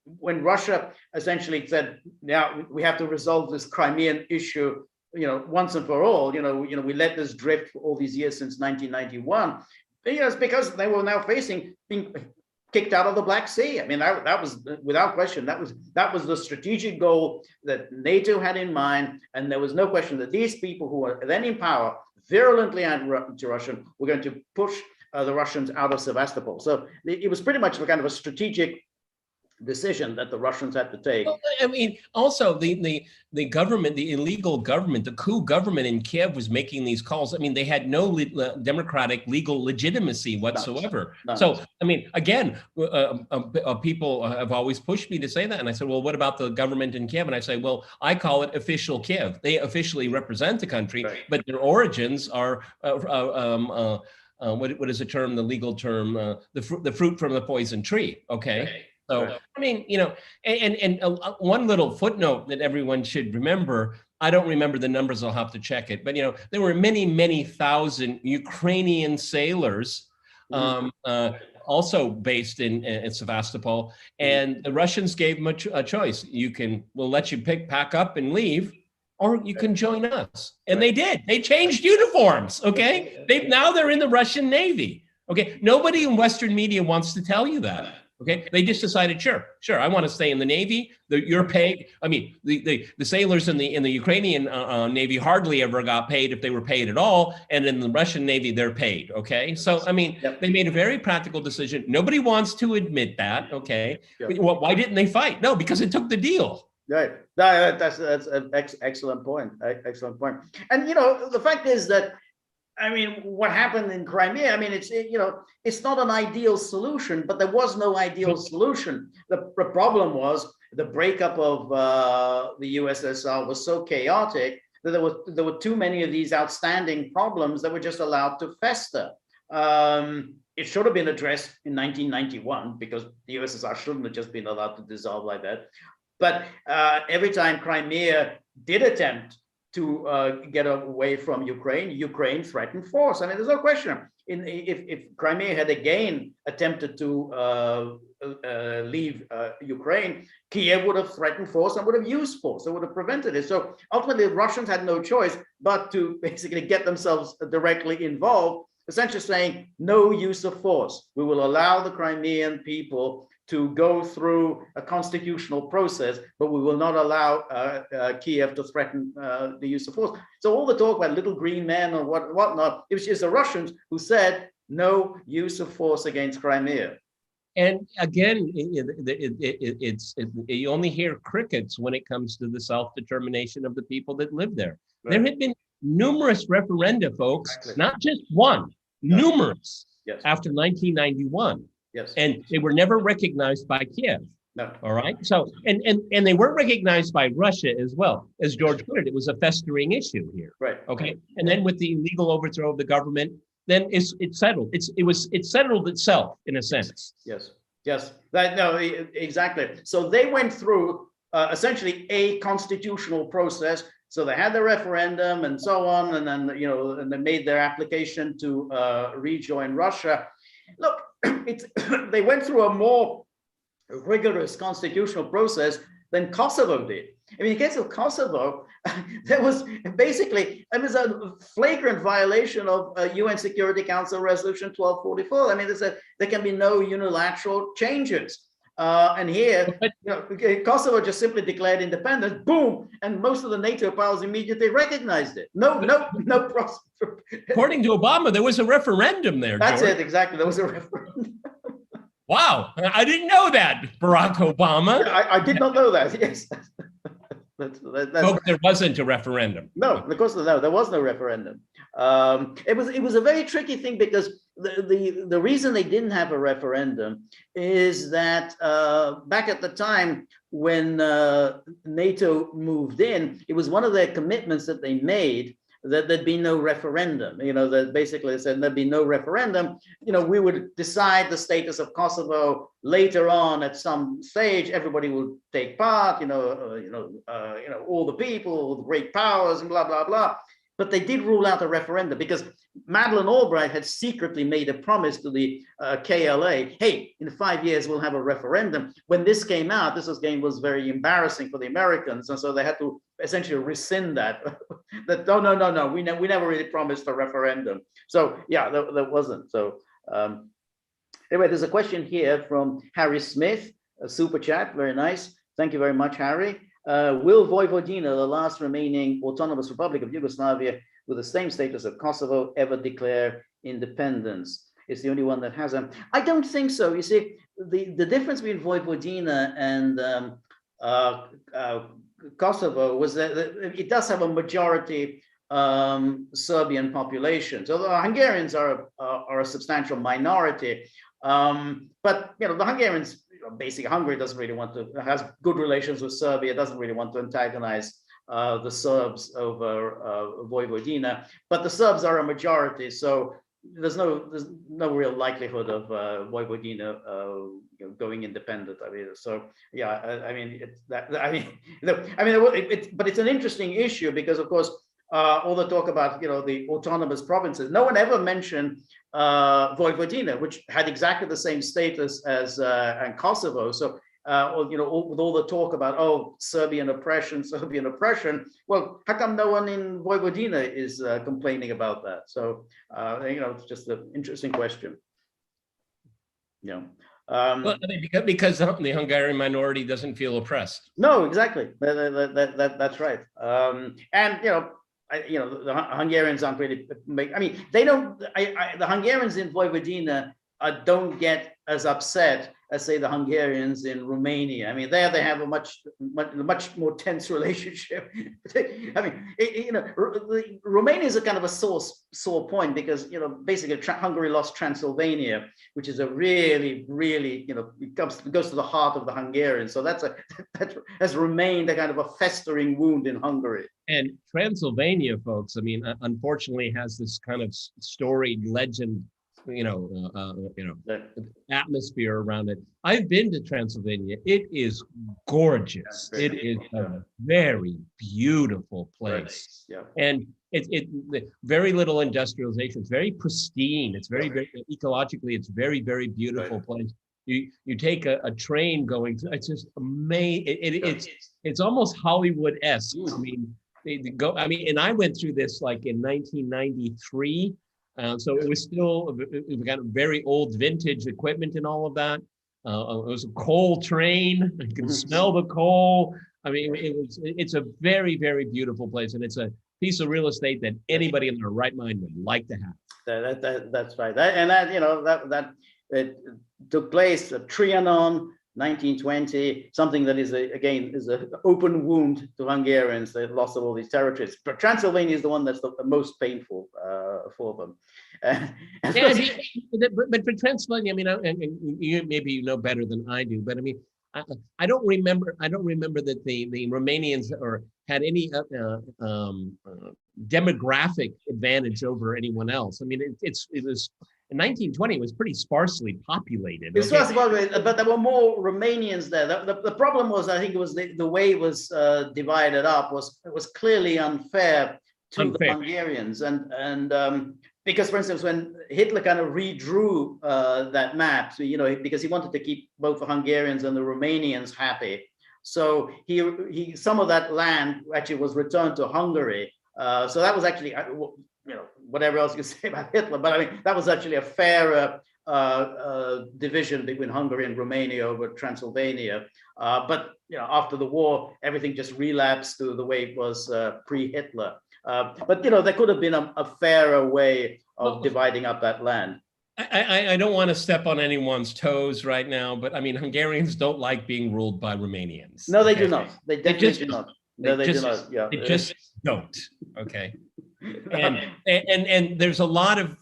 when Russia essentially said, now we have to resolve this Crimean issue, once and for all, we let this drift for all these years since 1991. It's because they were now facing being kicked out of the Black Sea. I mean, that was without question. That was the strategic goal that NATO had in mind, and there was no question that these people who were then in power, virulently anti-Russian, were going to push the Russians out of Sevastopol. So it was pretty much a kind of a strategic decision that the Russians had to take. Well, I mean, also the government, the illegal government, the coup government in Kiev was making these calls. I mean, they had no democratic legal legitimacy whatsoever. None. So, I mean, again, people have always pushed me to say that. And I said, well, what about the government in Kiev? And I say, well, I call it official Kiev. They officially represent the country, right, but their origins are, what is the term, the legal term, the fruit from the poison tree, okay? Right. So, I mean, and one little footnote that everyone should remember, I don't remember the numbers, I'll have to check it, but, there were many, many thousand Ukrainian sailors also based in Sevastopol, and the Russians gave them a choice. We'll let you pack up and leave, or you can join us. And they did. They changed uniforms, okay? Now they're in the Russian Navy, okay? Nobody in Western media wants to tell you that. Okay, they just decided, sure, I want to stay in the Navy. You're paid. I mean, the sailors in the Ukrainian Navy hardly ever got paid, if they were paid at all, and in the Russian Navy they're paid. Okay, so I mean, they made a very practical decision. Nobody wants to admit that. Okay, well, why didn't they fight? No, because it took the deal. Right. That's an excellent point. Excellent point. And the fact is that, I mean, what happened in Crimea, I mean, it's not an ideal solution, but there was no ideal solution. The problem was the breakup of the USSR was so chaotic that there were too many of these outstanding problems that were just allowed to fester. It should have been addressed in 1991, because the USSR shouldn't have just been allowed to dissolve like that. But every time Crimea did attempt to get away from Ukraine threatened force. I mean, there's no question. If Crimea had again attempted to leave Ukraine, Kiev would have threatened force and would have used force. They would have prevented it. So ultimately, the Russians had no choice but to basically get themselves directly involved, essentially saying no use of force. We will allow the Crimean people to go through a constitutional process, but we will not allow Kiev to threaten the use of force. So all the talk about little green men or whatnot, it was just the Russians who said no use of force against Crimea. And again, you only hear crickets when it comes to the self-determination of the people that live there. Right. There had been numerous referenda, folks, not just one, numerous, after 1991. Yes. And they were never recognized by Kiev. No. All right. So, and they weren't recognized by Russia as well. As George put it, it was a festering issue here. Right. Okay. And then with the illegal overthrow of the government, then it settled. It settled itself in a sense. Yes. No, exactly. So they went through essentially a constitutional process. So they had the referendum and so on, and then and they made their application to rejoin Russia. Look, they went through a more rigorous constitutional process than Kosovo did. I mean, in the case of Kosovo, there was a flagrant violation of UN Security Council Resolution 1244. I mean, there can be no unilateral changes. And here, Kosovo just simply declared independence, boom, and most of the NATO powers immediately recognized it. No process. According to Obama, there was a referendum there. That's George. it, exactly. There was a referendum. Wow, I didn't know that, Barack Obama. I did not know that. Yes. There wasn't a referendum. No, of course, no, there was no referendum. It was a very tricky thing, because the reason they didn't have a referendum is that back at the time when NATO moved in, it was one of their commitments that they made that there'd be no referendum. That basically said there'd be no referendum. We would decide the status of Kosovo later on at some stage. Everybody will take part. All the people, all the great powers, and blah blah blah. But they did rule out a referendum because Madeleine Albright had secretly made a promise to the KLA, hey, in 5 years, we'll have a referendum. When this came out, this was very embarrassing for the Americans. And so they had to essentially rescind that. No, we never really promised a referendum. So yeah, there wasn't. So anyway, there's a question here from Harry Smith, a super chat, very nice. Thank you very much, Harry. Will Vojvodina, the last remaining autonomous republic of Yugoslavia with the same status of Kosovo, ever declare independence? It's the only one that has them. I don't think so. You see, the difference between Vojvodina and Kosovo was that it does have a majority Serbian population. So the Hungarians are a substantial minority. But the Hungarians, basically Hungary doesn't really want to, has good relations with Serbia, doesn't really want to antagonize the Serbs over Vojvodina, but the Serbs are a majority, so there's no real likelihood of Vojvodina going independent. I mean, so yeah, but it's an interesting issue because, of course, all the talk about the autonomous provinces, no one ever mentioned Vojvodina, which had exactly the same status as and Kosovo. So with all the talk about Serbian oppression. Well, how come no one in Vojvodina is complaining about that? So it's just an interesting question. Well, I mean, because the Hungarian minority doesn't feel oppressed. No, exactly. That's right. And the Hungarians aren't really. I mean, they don't. The Hungarians in Vojvodina don't get as upset as, say, the Hungarians in Romania. I mean, there they have a much more tense relationship. I mean, Romania is a kind of a sore point because, basically Hungary lost Transylvania, which is a really, it goes to the heart of the Hungarians. So that has remained a kind of a festering wound in Hungary. And Transylvania, folks, I mean, unfortunately has this kind of storied legend, atmosphere around it. I've been to Transylvania. It is gorgeous. It is a very beautiful place. Yeah. And it very little industrialization. It's very pristine. It's very ecologically, it's very, very beautiful place. You take a train going through, it's just amazing. It's almost Hollywood-esque. I mean, and I went through this like in 1993. So it was still, we got very old vintage equipment and all of that. It was a coal train. You can smell the coal. I mean, it's a very, very beautiful place. And it's a piece of real estate that anybody in their right mind would like to have. That's right. That it took place at Trianon, 1920, something that is an open wound to Hungarians, the loss of all these territories. But Transylvania is the one that's the most painful for them. But for Transylvania, I mean, and you maybe know better than I do, but I mean, I don't remember that the Romanians had any demographic advantage over anyone else. I mean, it was. In 1920, it was pretty sparsely populated. But there were more Romanians there. The problem was, I think it was the way it was divided up was clearly unfair to the Hungarians. And because, for instance, when Hitler kind of redrew that map, so, because he wanted to keep both the Hungarians and the Romanians happy. So he some of that land actually was returned to Hungary. So that was actually, whatever else you say about Hitler, but I mean, that was actually a fairer division between Hungary and Romania over Transylvania. But after the war, everything just relapsed to the way it was pre-Hitler. But there could have been a fairer way of dividing up that land. I don't want to step on anyone's toes right now, but I mean, Hungarians don't like being ruled by Romanians. No, they do not. They definitely do not. No, they do not. Yeah, they just don't. Okay. And there's a lot of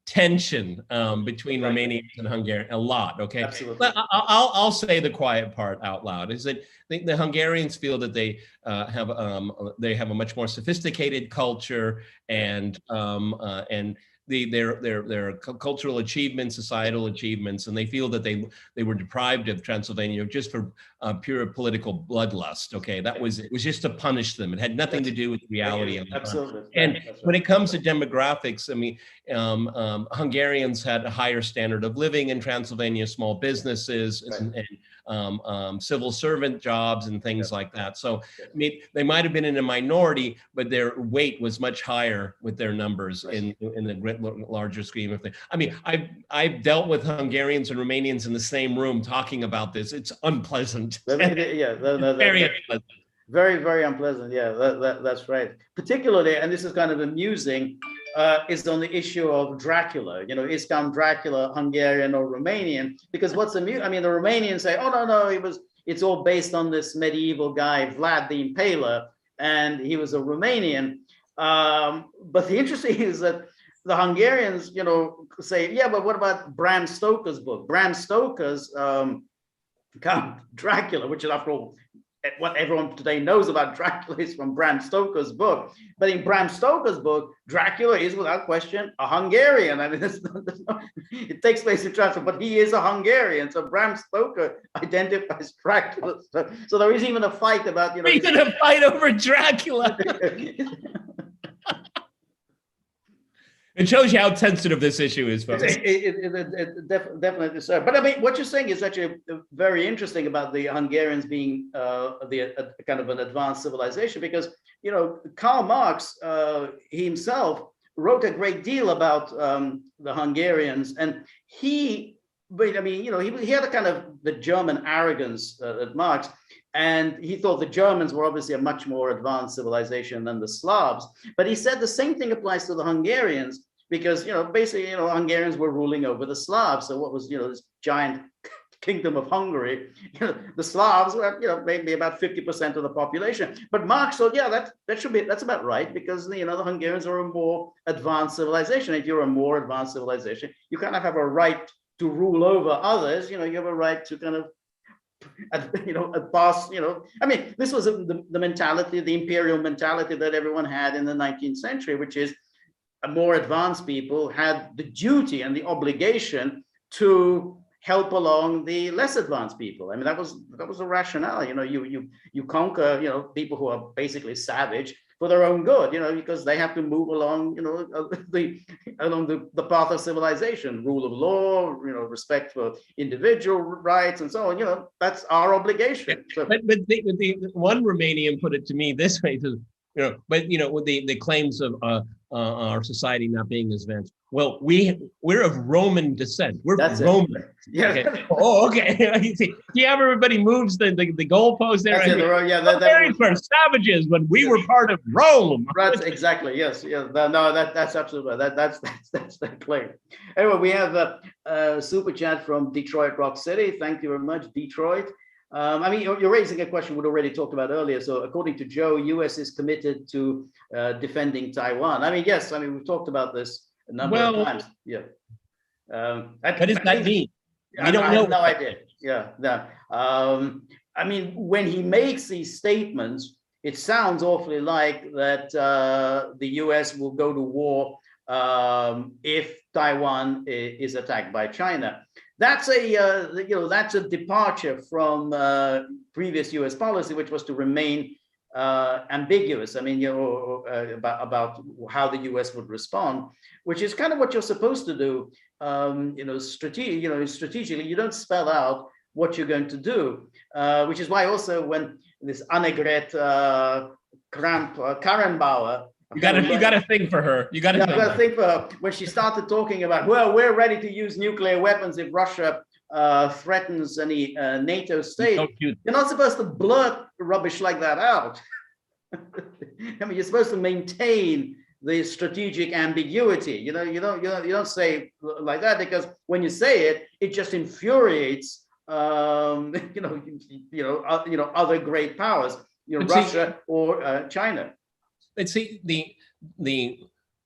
tension between Romanians and Hungarians, a lot. Okay, absolutely. But I'll say the quiet part out loud is that the Hungarians feel that they have a much more sophisticated culture and their cultural achievements, societal achievements, and they feel that they were deprived of Transylvania just for pure political bloodlust. Okay, it was just to punish them. It had nothing to do with reality. Absolutely. And when it comes to demographics, I mean, Hungarians had a higher standard of living in Transylvania, small businesses and civil servant jobs and things like that. So, I mean, they might have been in a minority, but their weight was much higher with their numbers in the larger scheme of things. I mean, I've dealt with Hungarians and Romanians in the same room talking about this. It's unpleasant. Very unpleasant. Very, very unpleasant. Yeah, that's right. Particularly, and this is kind of amusing, is on the issue of Dracula. Is Count Dracula Hungarian or Romanian? Because what's amusing, I mean, the Romanians say, oh, no, it's all based on this medieval guy, Vlad the Impaler, and he was a Romanian. But the interesting is that the Hungarians, say, yeah, but what about Bram Stoker's book? Bram Stoker's Count Dracula, which is, after all, what everyone today knows about Dracula is from Bram Stoker's book. But in Bram Stoker's book, Dracula is without question a Hungarian. I mean, it takes place in Transylvania, but he is a Hungarian. So Bram Stoker identifies Dracula. So there is even a fight about, Even a fight over Dracula. It shows you how sensitive this issue is, folks. It definitely so. But I mean, what you're saying is actually very interesting about the Hungarians being kind of an advanced civilization, because Karl Marx himself wrote a great deal about the Hungarians, and he but I mean, he had a kind of the German arrogance at Marx, and he thought the Germans were obviously a much more advanced civilization than the Slavs. But he said the same thing applies to the Hungarians, because basically Hungarians were ruling over the Slavs. So what was this giant kingdom of Hungary? The Slavs were maybe about 50% of the population. But Marx thought, yeah, that's about right, because the Hungarians are a more advanced civilization. If you're a more advanced civilization, you kind of have a right to rule over others. You have a right to kind of pass. I mean, this was the mentality, the imperial mentality that everyone had in the 19th century, which is more advanced people had the duty and the obligation to help along the less advanced people. I mean, that was the rationale. You conquer people who are basically savage for their own good, because they have to move along, the path of civilization, rule of law, respect for individual rights, and so on. That's our obligation. So, but the one Romanian put it to me this way: with the claims of our society not being as advanced. Well, we're of Roman descent. We're Roman. Yeah. Okay. Oh, okay. You see how everybody moves the goalpost there? First savages when we were part of Rome. Right. Exactly. Yes. Yeah. No. That's absolutely right. That's that claim. Anyway, we have a super chat from Detroit Rock City. Thank you very much, Detroit. I mean, you're raising a question we'd already talked about earlier. So according to Joe, US is committed to defending Taiwan. I mean, yes, I mean, we've talked about this a number of times. Yeah. What does that mean? We don't know. I have no idea. Yeah. No. I mean, when he makes these statements, it sounds awfully like that the US will go to war if Taiwan is attacked by China. That's a departure from previous U.S. policy, which was to remain ambiguous. I mean, about how the U.S. would respond, which is kind of what you're supposed to do. Strategically, you don't spell out what you're going to do, which is why also when this Annegret Kramp-Karrenbauer. You got to think for her. You got to think for her when she started talking about, well, we're ready to use nuclear weapons if Russia threatens any NATO state. You're not supposed to blurt rubbish like that out. I mean, you're supposed to maintain the strategic ambiguity. You don't say like that, because when you say it, it just infuriates other great powers, Russia or China. Let's see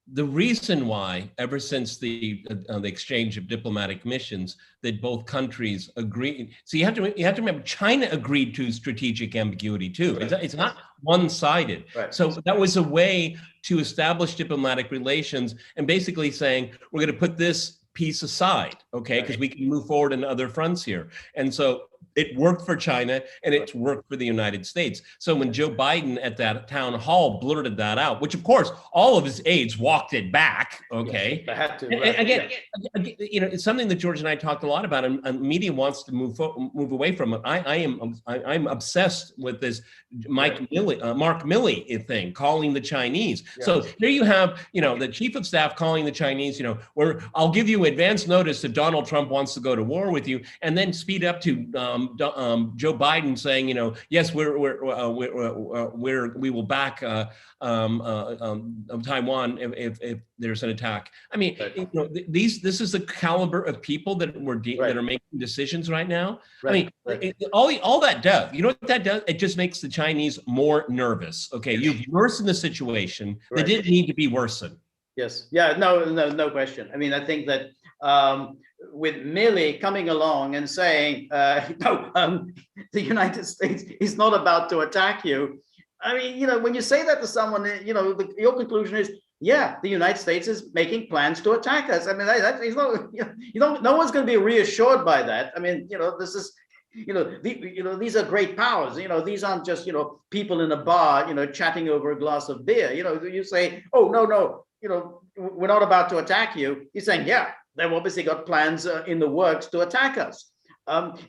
the reason why, ever since the exchange of diplomatic missions, that both countries agreed. So you have to remember, China agreed to strategic ambiguity too. Right. It's not one-sided. Right. So that was a way to establish diplomatic relations and basically saying, we're going to put this piece aside, okay, because we can move forward in other fronts here. And so it worked for China and it's worked for the United States. So when Joe Biden at that town hall blurted that out, which of course all of his aides walked it back, okay. Yes, had to, right. Again, it's something that George and I talked a lot about, and media wants to move away from it. I'm obsessed with this Mark Milley thing, calling the Chinese. Yes. So here you have, the chief of staff calling the Chinese, I'll give you advance notice if Donald Trump wants to go to war with you, and then speed up to Joe Biden saying, yes, we will back Taiwan if there's an attack. I mean, this is the caliber of people that that are making decisions right now. Right. I mean, all that does, you know what that does? It just makes the Chinese more nervous. Okay, you've worsened the situation that didn't need to be worsened. Yes. Yeah. No question. I mean, I think that with Milley coming along and saying, the United States is not about to attack you. I mean, when you say that to someone, your conclusion is, yeah, the United States is making plans to attack us. I mean, no one's going to be reassured by that. I mean, this is, these are great powers. These aren't just, people in a bar, chatting over a glass of beer. You say, oh, no, we're not about to attack you. He's saying, yeah, they've obviously got plans in the works to attack us.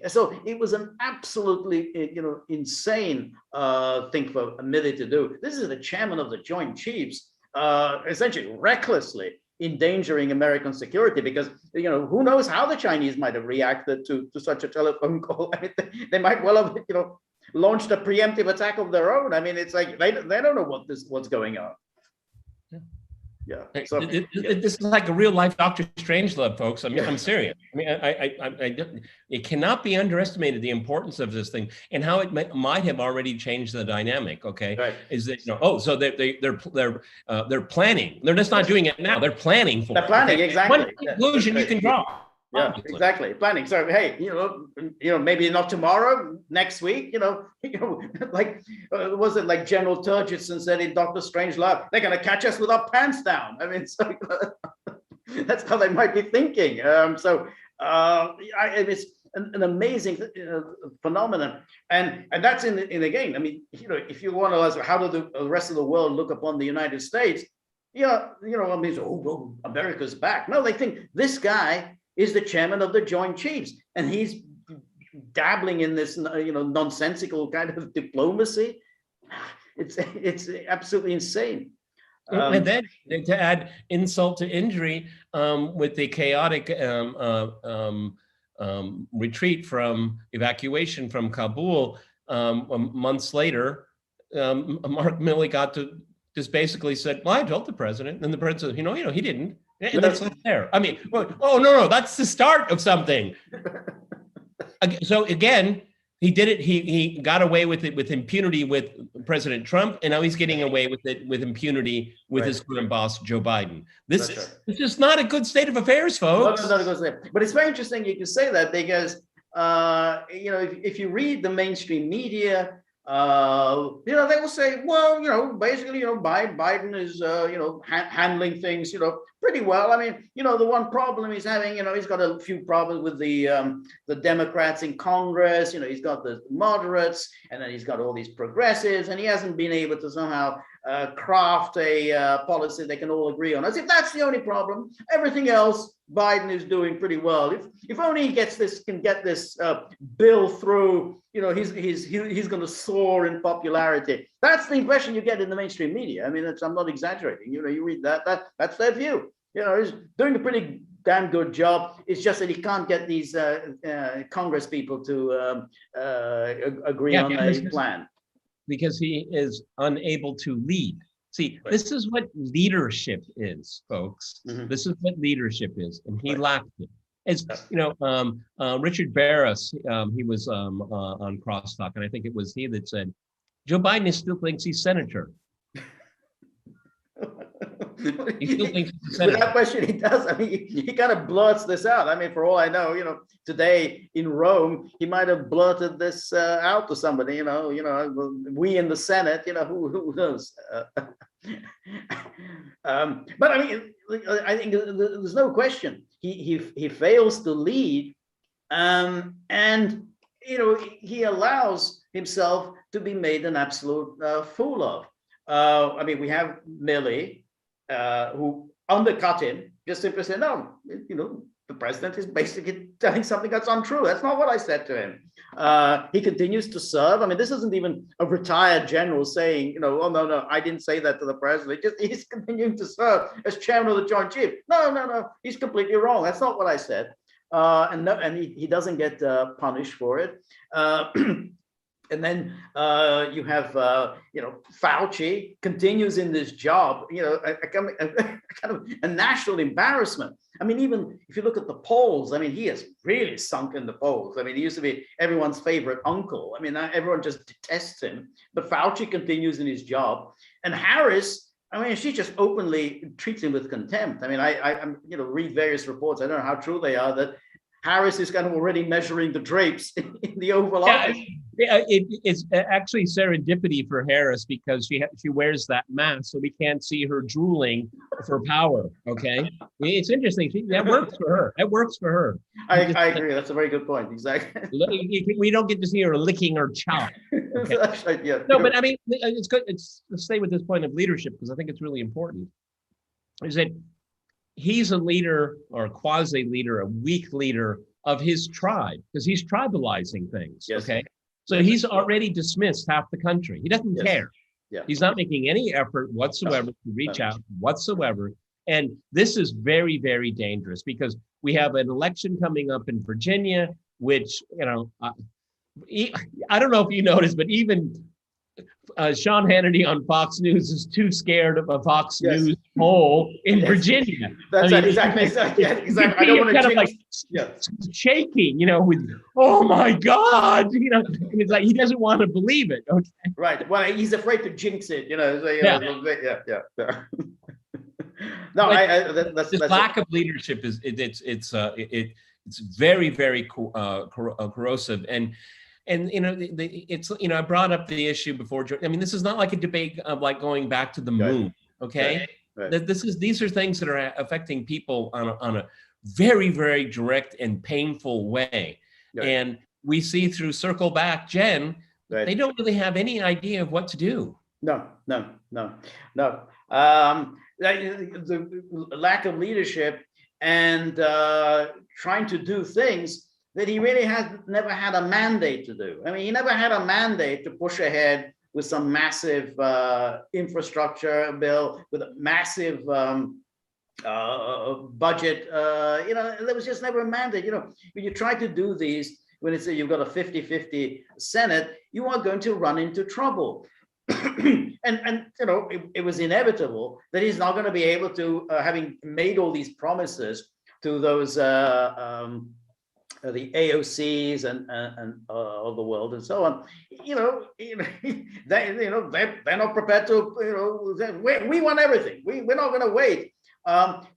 So it was an absolutely, insane thing for Milley to do. This is the chairman of the Joint Chiefs, essentially recklessly endangering American security, because who knows how the Chinese might have reacted to such a telephone call. I mean, they might well have launched a preemptive attack of their own. I mean, it's like they don't know what's going on. Yeah. So this is like a real life Dr. Strangelove, folks. I mean, I'm serious. I mean, it cannot be underestimated, the importance of this thing and how it might have already changed the dynamic. Okay, right. Is that so they're planning. They're just not doing it now. They're planning for. They're planning, okay? Exactly. One conclusion you can draw. Yeah, exactly. Planning. So hey, maybe not tomorrow, next week. Like was it like General Turgidson said in Doctor Strangelove? They're going to catch us with our pants down. I mean, so that's how they might be thinking. It's an amazing phenomenon, and that's in the game. I mean, if you want to ask how do the rest of the world look upon the United States? I mean, oh, America's back. No, they think this guy is the chairman of the Joint Chiefs, and he's dabbling in this, nonsensical kind of diplomacy. It's absolutely insane. And then to add insult to injury, with the chaotic retreat from evacuation from Kabul, months later, Mark Milley got to just basically said, "Well, I told the president," and the president said, he didn't. And that's not there. I mean, no, that's the start of something. So again, he did it. He got away with it with impunity with President Trump, and now he's getting away with it with impunity with his current boss, Joe Biden. This is not a good state of affairs, folks. No, not a good state. But it's very interesting you can say that, because if you read the mainstream media, they will say, well, basically, Biden is, handling things, pretty well. I mean, the one problem he's having, he's got a few problems with the Democrats in Congress. He's got the moderates, and then he's got all these progressives, and he hasn't been able to somehow craft a policy they can all agree on. As if that's the only problem. Everything else, Biden is doing pretty well. If only he can get this bill through, he's going to soar in popularity. That's the impression you get in the mainstream media. I mean, I'm not exaggerating. You read that's their view. He's doing a pretty damn good job. It's just that he can't get these Congress people to agree on a plan. Because he is unable to lead. See, This is what leadership is, folks. Mm-hmm. This is what leadership is, and he lacked it. As Richard Barris, he was on Crosstalk, and I think it was he that said, Joe Biden still thinks he's senator. He still thinks he's a senator. Without question, he does. I mean, he kind of blurts this out. I mean, for all I know, today in Rome, he might have blurted this out to somebody. We in the Senate. Who knows? But I mean, I think there's no question he fails to lead, and he allows himself to be made an absolute fool of. I mean, we have Milley, who undercut him, just simply said, no, the president is basically telling something that's untrue. That's not what I said to him. He continues to serve. I mean, this isn't even a retired general saying, oh, no, I didn't say that to the president. He's continuing to serve as chairman of the Joint Chiefs. No, he's completely wrong. That's not what I said. And he doesn't get punished for it. And then you have, Fauci continues in this job, a kind of a national embarrassment. I mean, even if you look at the polls, I mean, he has really sunk in the polls. I mean, he used to be everyone's favorite uncle. I mean, everyone just detests him. But Fauci continues in his job. And Harris, I mean, she just openly treats him with contempt. I mean, I read various reports. I don't know how true they are, that Harris is kind of already measuring the drapes in the Oval Office. It's actually serendipity for Harris, because she wears that mask, so we can't see her drooling for power. Okay, it's interesting. That works for her. That works for her. I agree. That's a very good point. Exactly. We don't get to see her licking her chop. Okay. That's right, yeah. No, but I mean, it's good. Let's stay with this point of leadership, because I think it's really important. Is that he's a leader, or a quasi-leader, a weak leader of his tribe, because he's tribalizing things. Yes. Okay. So he's already dismissed half the country. He doesn't care. Yeah. He's not making any effort whatsoever to reach out whatsoever. And this is very, very dangerous because we have an election coming up in Virginia, which, I don't know if you noticed, but even Sean Hannity on Fox News is too scared of a Fox News poll in Virginia. That's exactly. I don't want to kind of shaking, with, oh my God, and it's like he doesn't want to believe it. Okay. Right. Well, he's afraid to jinx it, No, that's lack of leadership is it's very, very corrosive. And it's I brought up the issue before. I mean, this is not like a debate of like going back to the moon. Okay, right. These are things that are affecting people on a very, very direct and painful way. Right. And we see through Circle Back, Jen, they don't really have any idea of what to do. No. The lack of leadership and trying to do things that he really never had a mandate to do. I mean, he never had a mandate to push ahead with some massive infrastructure bill, with a massive budget. There was just never a mandate. When you try to do these, when it's you've got a 50-50 Senate, you are going to run into trouble. and it was inevitable that he's not going to be able to, having made all these promises to those the AOCs and of the world and so on, they're not prepared to, we want everything. We're not going to wait.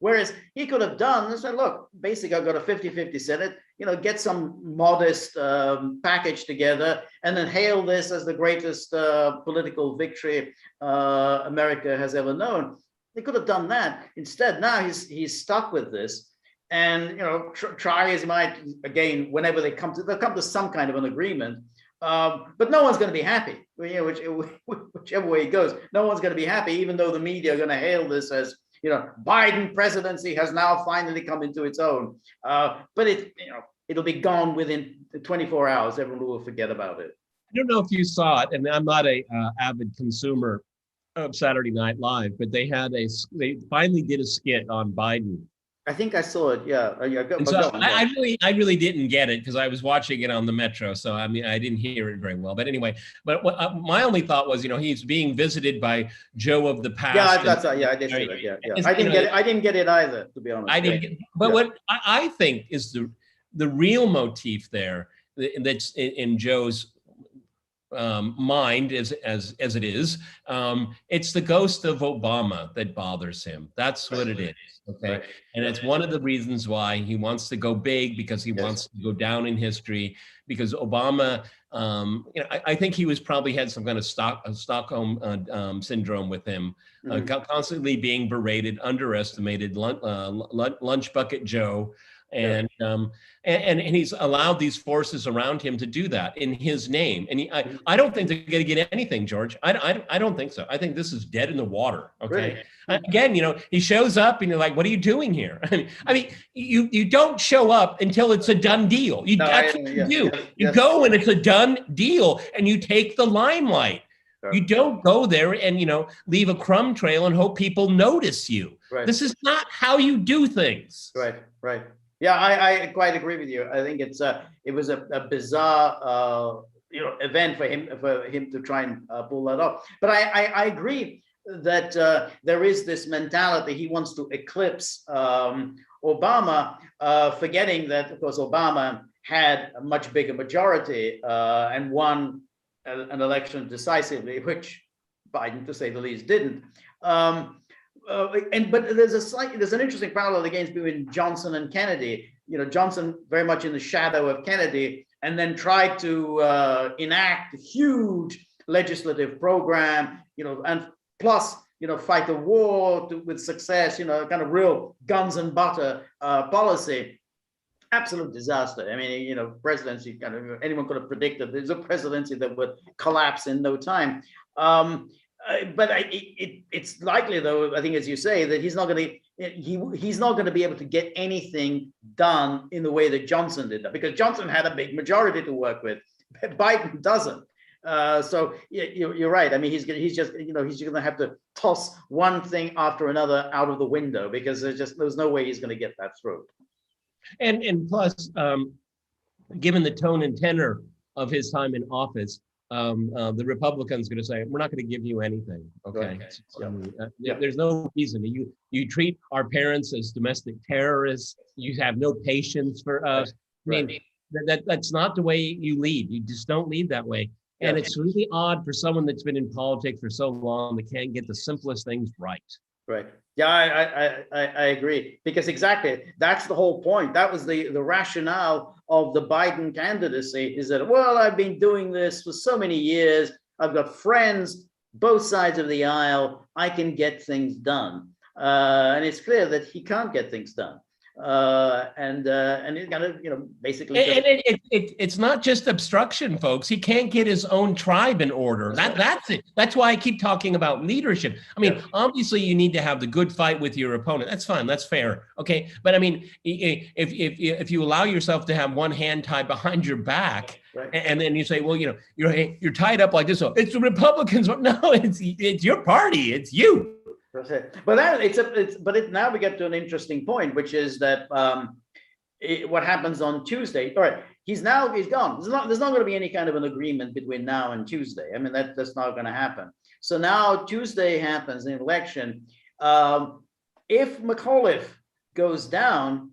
Whereas he could have done and said, look, basically I've got a 50-50 Senate, get some modest package together and then hail this as the greatest political victory America has ever known. They could have done that. Instead, now he's stuck with this. And try as he might, again, whenever they'll come to some kind of an agreement, but no one's going to be happy. Whichever way it goes, no one's going to be happy, even though the media are going to hail this as Biden presidency has now finally come into its own. But it'll be gone within 24 hours. Everyone will forget about it. I don't know if you saw it, and I'm not a avid consumer of Saturday Night Live, but they finally did a skit on Biden. I think I saw it. Yeah. I really didn't get it because I was watching it on the Metro. So I mean, I didn't hear it very well. But anyway, my only thought was, he's being visited by Joe of the past. Yeah, I did see that. Yeah. I didn't get it either, to be honest. I didn't get it. But what I think is the real motif there that's in Joe's mind as it is, it's the ghost of Obama that bothers him. That's what it is. Okay. Right. And it's one of the reasons why he wants to go big, because he wants to go down in history, because Obama, I think he probably had some kind of Stockholm syndrome with him, constantly being berated, underestimated, lunch bucket Joe. And he's allowed these forces around him to do that in his name. And I don't think they're going to get anything, George. I don't think so. I think this is dead in the water. Okay. Really? Again, he shows up and you're like, what are you doing here? I mean, you don't show up until it's a done deal. That's what you do. You go when it's a done deal and you take the limelight. Sure. You don't go there and, leave a crumb trail and hope people notice you. Right. This is not how you do things. Right. Yeah, I quite agree with you. I think it was a bizarre event for him to try and pull that off. But I agree that there is this mentality he wants to eclipse Obama, forgetting that, of course, Obama had a much bigger majority and won an election decisively, which Biden, to say the least, didn't. But there's an interesting parallel again between Johnson and Kennedy. Johnson very much in the shadow of Kennedy, and then tried to enact a huge legislative program, and plus, fight the war with success, kind of real guns and butter policy. Absolute disaster. I mean, presidency, anyone could have predicted there's a presidency that would collapse in no time. But it's likely, though, I think, as you say, that he's not going to be able to get anything done in the way that Johnson did that, because Johnson had a big majority to work with. Biden doesn't. So yeah, you're right. I mean, he's just gonna have to toss one thing after another out of the window, because there's no way he's going to get that through. And plus, given the tone and tenor of his time in office, the Republicans going to say, we're not going to give you anything. Okay. Right. There's no reason. You treat our parents as domestic terrorists. You have no patience for us. Right. I mean, that's not the way you lead. You just don't lead that way. And it's really odd for someone that's been in politics for so long that can't get the simplest things right. Right. Yeah, I agree, because exactly that's the whole point. That was the rationale of the Biden candidacy, is that, well, I've been doing this for so many years. I've got friends both sides of the aisle. I can get things done. And it's clear that he can't get things done. And it kind of, basically. It's not just obstruction, folks. He can't get his own tribe in order. That's it. That's why I keep talking about leadership. I mean, obviously, you need to have the good fight with your opponent. That's fine. That's fair. Okay, but I mean, if you allow yourself to have one hand tied behind your back, right, and then you say, well, you're tied up like this. So it's the Republicans. No, it's your party. It's you. But now we get to an interesting point, which is that what happens on Tuesday. All right, he's gone. There's not going to be any kind of an agreement between now and Tuesday. I mean, that's not going to happen. So now Tuesday happens, an election. If McAuliffe goes down,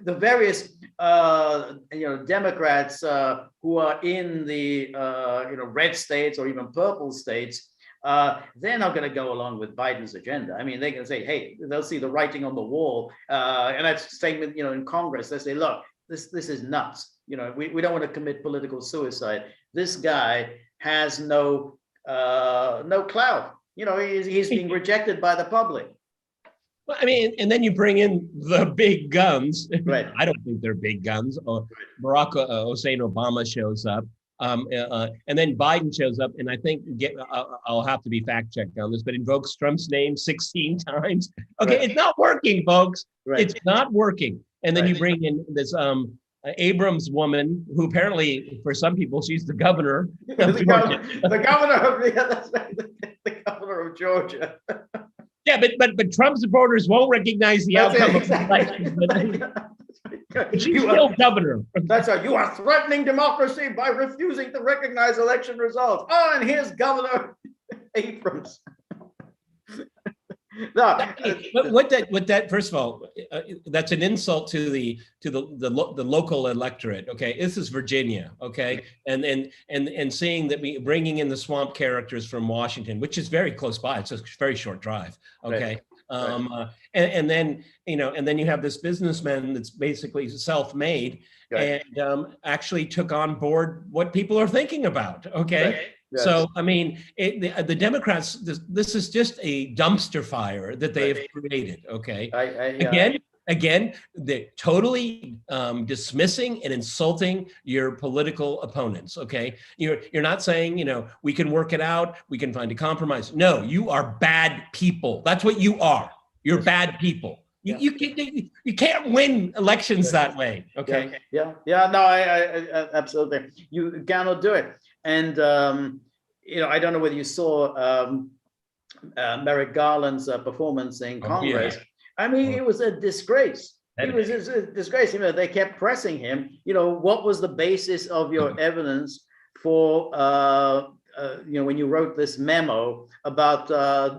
the various Democrats who are in the red states or even purple states, they're not going to go along with Biden's agenda. I mean, they can say, hey, they'll see the writing on the wall, and that's the same with in Congress. They say, look, this is nuts. We don't want to commit political suicide. This guy has no clout. He's being rejected by the public. Well, I mean, and then you bring in the big guns. Right. I don't think they're big guns. Barack Hussein Obama shows up, and then Biden shows up, and I think I'll have to be fact checked on this, but invokes Trump's name 16 times. Okay, right. It's not working, folks. Right. It's not working. And then you bring in this Abrams woman, who apparently, for some people, she's the governor. The governor of Georgia. Yeah, but Trump supporters won't recognize the outcome of the election. But she's still governor. That's right. You are threatening democracy by refusing to recognize election results. Oh, and here's Governor Abrams. No, but what that first of all, that's an insult to the local electorate. Okay, this is Virginia. Okay, and seeing that we bringing in the swamp characters from Washington, which is very close by. It's a very short drive. Okay, right. And then you have this businessman that's basically self-made, right, and actually took on board what people are thinking about. Okay. Right. Yes. So, I mean, the Democrats, this is just a dumpster fire that they have created, okay? Again, they're totally dismissing and insulting your political opponents, okay? You're not saying, we can work it out, we can find a compromise. No, you are bad people. That's what you are. You're bad people. You can't win elections that way, okay? No, I absolutely. You cannot do it. And, I don't know whether you saw Merrick Garland's performance in Congress. Yeah. I mean, it was a disgrace. It was a disgrace. They kept pressing him. What was the basis of your evidence for, when you wrote this memo about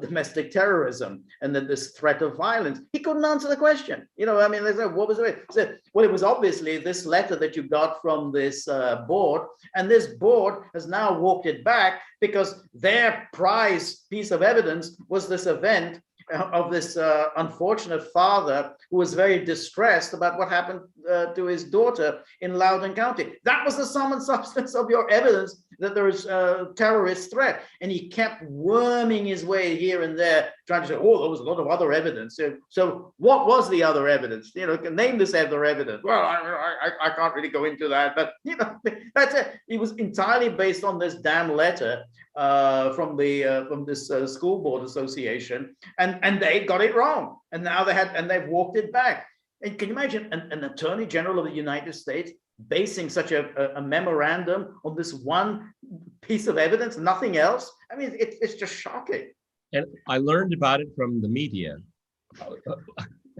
domestic terrorism and then this threat of violence? He couldn't answer the question. They said, what was it? He said, well, it was obviously this letter that you got from this board, and this board has now walked it back because their prize piece of evidence was this event of this unfortunate father who was very distressed about what happened to his daughter in Loudoun County. That was the sum and substance of your evidence that there was a terrorist threat. And he kept worming his way here and there, trying to say, oh, there was a lot of other evidence. So what was the other evidence? Name this other evidence. Well, I can't really go into that, but that's it. It was entirely based on this damn letter from this school board association, and they got it wrong, and now they've walked it back. And can you imagine an attorney general of the United States basing such a memorandum on this one piece of evidence, nothing else? I mean, it's just shocking. And I learned about it from the media.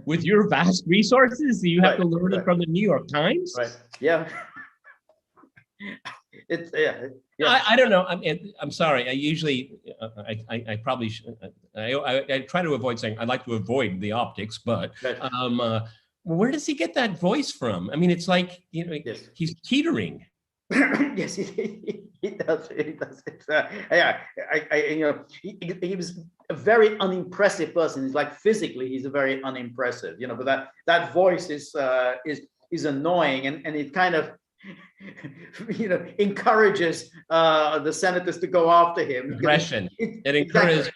With your vast resources, you have to learn it from the New York Times. Right. Yeah. It's yeah. I don't know. I'm sorry. I usually, I probably should. I try to avoid saying I like to avoid the optics, but where does he get that voice from? I mean, it's like, you know, Yes. he's teetering. Yes, he does. He does. It's, yeah, you know, he was a very unimpressive person. He's like physically, he's a very unimpressive. You know, but that voice is annoying, and it kind of, you know, encourages the senators to go after him. Aggression. It encourages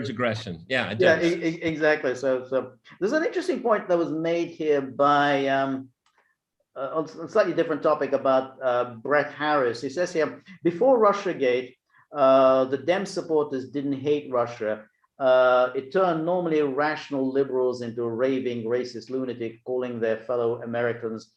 aggression. Yeah, it does. Yeah, exactly. So there's an interesting point that was made here by on a slightly different topic about Brett Harris. He says here, before Russiagate, the Dem supporters didn't hate Russia. It turned normally rational liberals into raving racist lunatics, calling their fellow Americans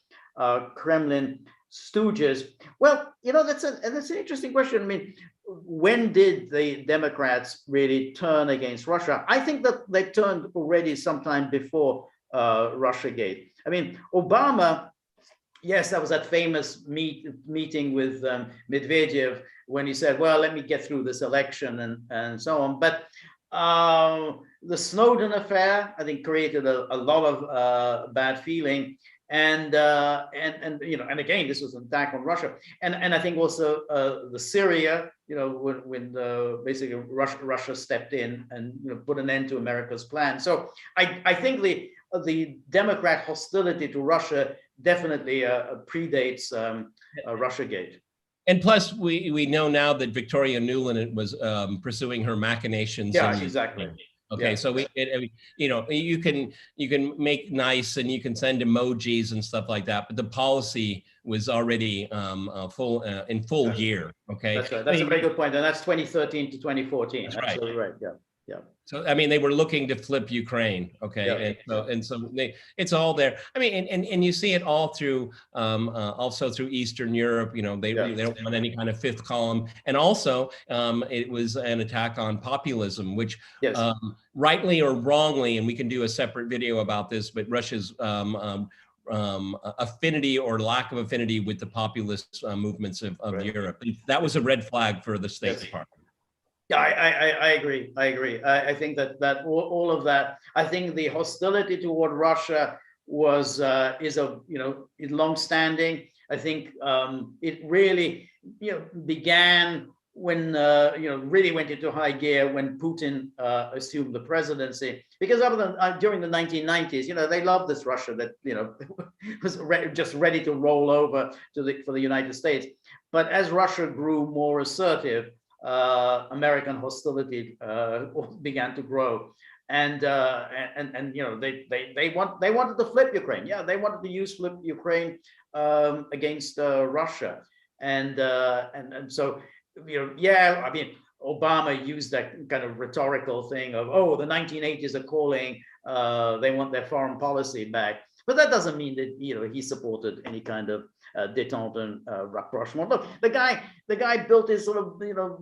Kremlin stooges. Well, you know, that's an interesting question. I mean, when did the Democrats really turn against Russia? I think that they turned already sometime before Russiagate. I mean, Obama, yes, that was that famous meeting with Medvedev when he said, well, let me get through this election and so on. But the Snowden affair, I think, created a lot of bad feeling. And you know, and again, this was an attack on Russia, and I think also the Syria, you know, when basically Russia stepped in and, you know, put an end to America's plan. So I think the Democrat hostility to Russia definitely predates Russiagate. And plus, we know now that Victoria Nuland was pursuing her machinations. Yeah, exactly. Okay, Yeah. so you know, you can make nice and you can send emojis and stuff like that, but the policy was already in full gear. Okay, that's right. That's a very good point, and that's 2013 to 2014. That's absolutely right. Yeah. Yeah. So I mean, they were looking to flip Ukraine, okay, Yeah. and so it's all there. I mean, and you see it all through, also through Eastern Europe. You know, they don't want any kind of fifth column, and also it was an attack on populism, which rightly or wrongly, and we can do a separate video about this, but Russia's affinity or lack of affinity with the populist movements of Europe. That was a red flag for the State Department. Yeah, I agree. I think that all of that. I think the hostility toward Russia was is long-standing. I think it really, you know, began when really went into high gear when Putin assumed the presidency. Because during the 1990s, you know, they loved this Russia that, you know, was just ready to roll over for the United States. But as Russia grew more assertive, American hostility began to grow, and you know, they wanted to flip Ukraine. Yeah, they wanted to flip Ukraine against Russia, and so, you know, yeah, I mean, Obama used that kind of rhetorical thing of, oh, the 1980s are calling, they want their foreign policy back. But that doesn't mean that, you know, he supported any kind of détente and rapprochement. Look, the guy built his sort of, you know,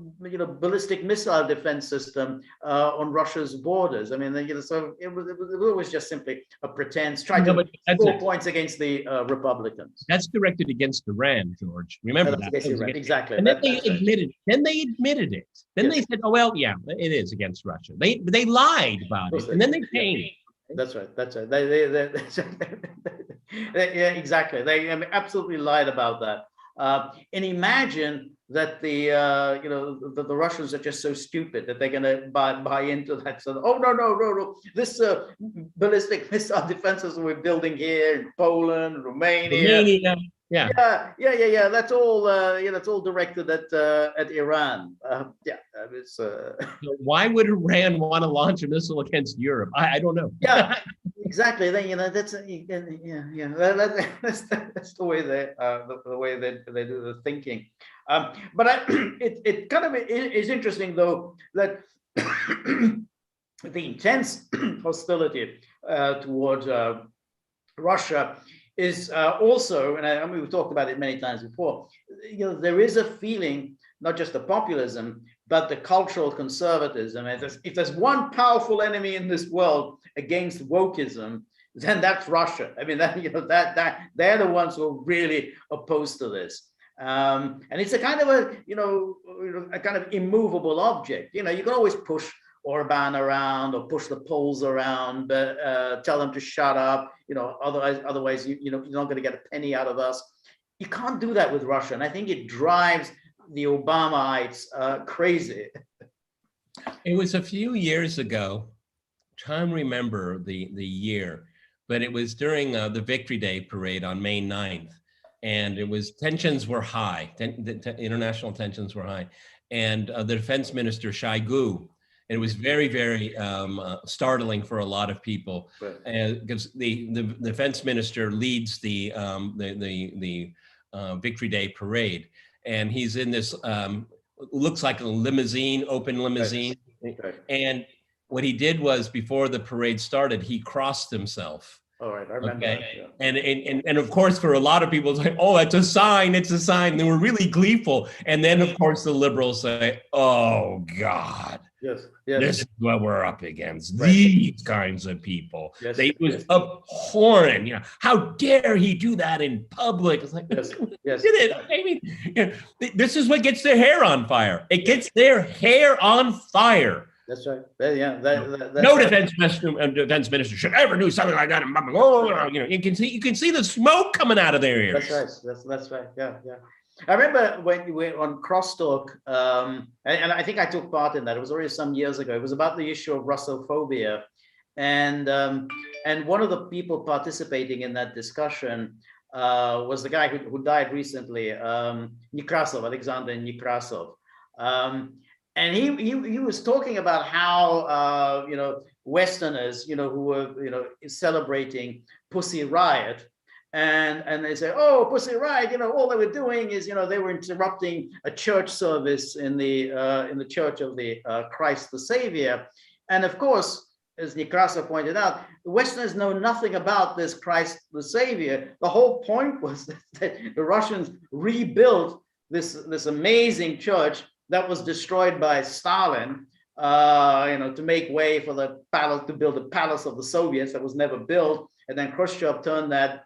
ballistic missile defense system on Russia's borders. I mean, you know, so it was always just simply a pretense, trying to score points against the Republicans. That's directed against Iran, George. Remember that. Exactly. And then they admitted. Then they admitted it. Then they said, "Oh well, yeah, it is against Russia." They lied about it, and then they changed. That's right. Yeah, exactly. They absolutely lied about that. And imagine that the Russians are just so stupid that they're going to buy into that. So, oh no, this ballistic missile defenses we're building here in Poland, Romania. Yeah. That's all. That's all directed at Iran. So why would Iran want to launch a missile against Europe? I don't know. Yeah, exactly. Then, you know, that's that's the way they do the thinking. But it kind of is interesting, though, that the intense hostility towards Russia is also, and I mean, we've talked about it many times before, there is a feeling, not just the populism, but the cultural conservatism. If there's one powerful enemy in this world against wokeism, then that's Russia. I mean, that they're the ones who are really opposed to this. And it's a kind of a kind of immovable object. You can always push Orban around or push the Poles around, but tell them to shut up. Otherwise you're not going to get a penny out of us. You can't do that with Russia, and I think it drives the Obamaites crazy. It was a few years ago. Trying to remember the year, but it was during the Victory Day parade on May 9th. And it was, tensions were high, international tensions were high. And the defense minister, Shoigu, and it was very, very startling for a lot of people, because the defense minister leads the Victory Day parade. And he's in this, looks like a limousine, open limousine. Right. And what he did was, before the parade started, he crossed himself. All right, I remember that, yeah. And of course, for a lot of people, it's like, oh, it's a sign, it's a sign. They were really gleeful. And then, of course, the liberals say, oh, God, yes. This is what we're up against. Right. These kinds of people. Yes. They was abhorrent. How dare he do that in public? It's like, Yes. did it? I mean, this is what gets their hair on fire. It gets their hair on fire. That's right. Yeah, that's no right. defense minister should ever do something like that. You can see the smoke coming out of their ears. That's right. That's right. Yeah. I remember when you were on Crosstalk, and I think I took part in that. It was already some years ago. It was about the issue of Russophobia, and one of the people participating in that discussion was the guy who died recently, Nekrasov, Alexander Nekrasov. And he was talking about how Westerners who were celebrating Pussy Riot, and they say, oh, Pussy Riot, all they were doing is they were interrupting a church service in the Church of the Christ the Savior. And of course, as Nekrasov pointed out, the Westerners know nothing about this Christ the Savior. The whole point was that the Russians rebuilt this amazing church that was destroyed by Stalin, to make way for the palace, to build the palace of the Soviets that was never built. And then Khrushchev turned that,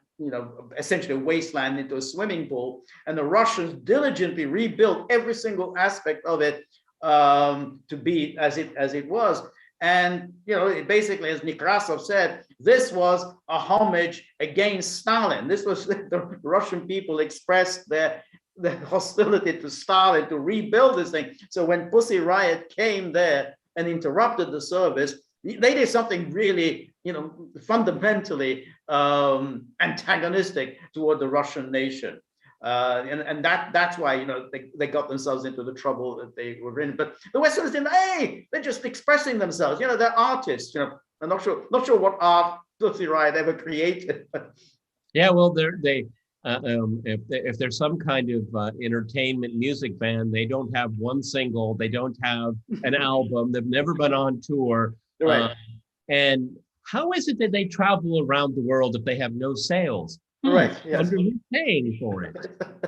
essentially a wasteland into a swimming pool. And the Russians diligently rebuilt every single aspect of it to be as it was. And, it basically, as Nekrasov said, this was a homage against Stalin. This was the Russian people expressed their hostility to Stalin to rebuild this thing. So when Pussy Riot came there and interrupted the service, they did something really, fundamentally antagonistic toward the Russian nation. And that's why, they got themselves into the trouble that they were in. But the Westerners didn't, they're just expressing themselves. They're artists. I'm not sure what art Pussy Riot ever created. Yeah, well, if there's some kind of entertainment music band, they don't have one single, they don't have an album, they've never been on tour. Right. And how is it that they travel around the world if they have no sales? Right. Yes. Wonder who's paying for it.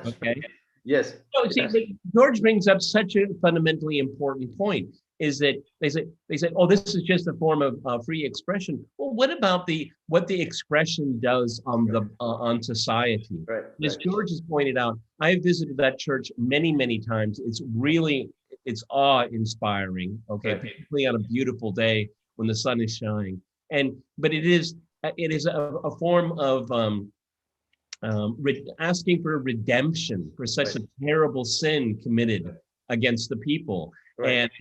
Okay. Yes. So see, George brings up such a fundamentally important point. Is that they say, oh, this is just a form of free expression. Well, what about what the expression does on society? Right. As George has pointed out, I have visited that church many, many times. It's awe-inspiring. Okay, right. Particularly on a beautiful day when the sun is shining. But it is a form of asking for redemption for such right. a terrible sin committed against the people. Right.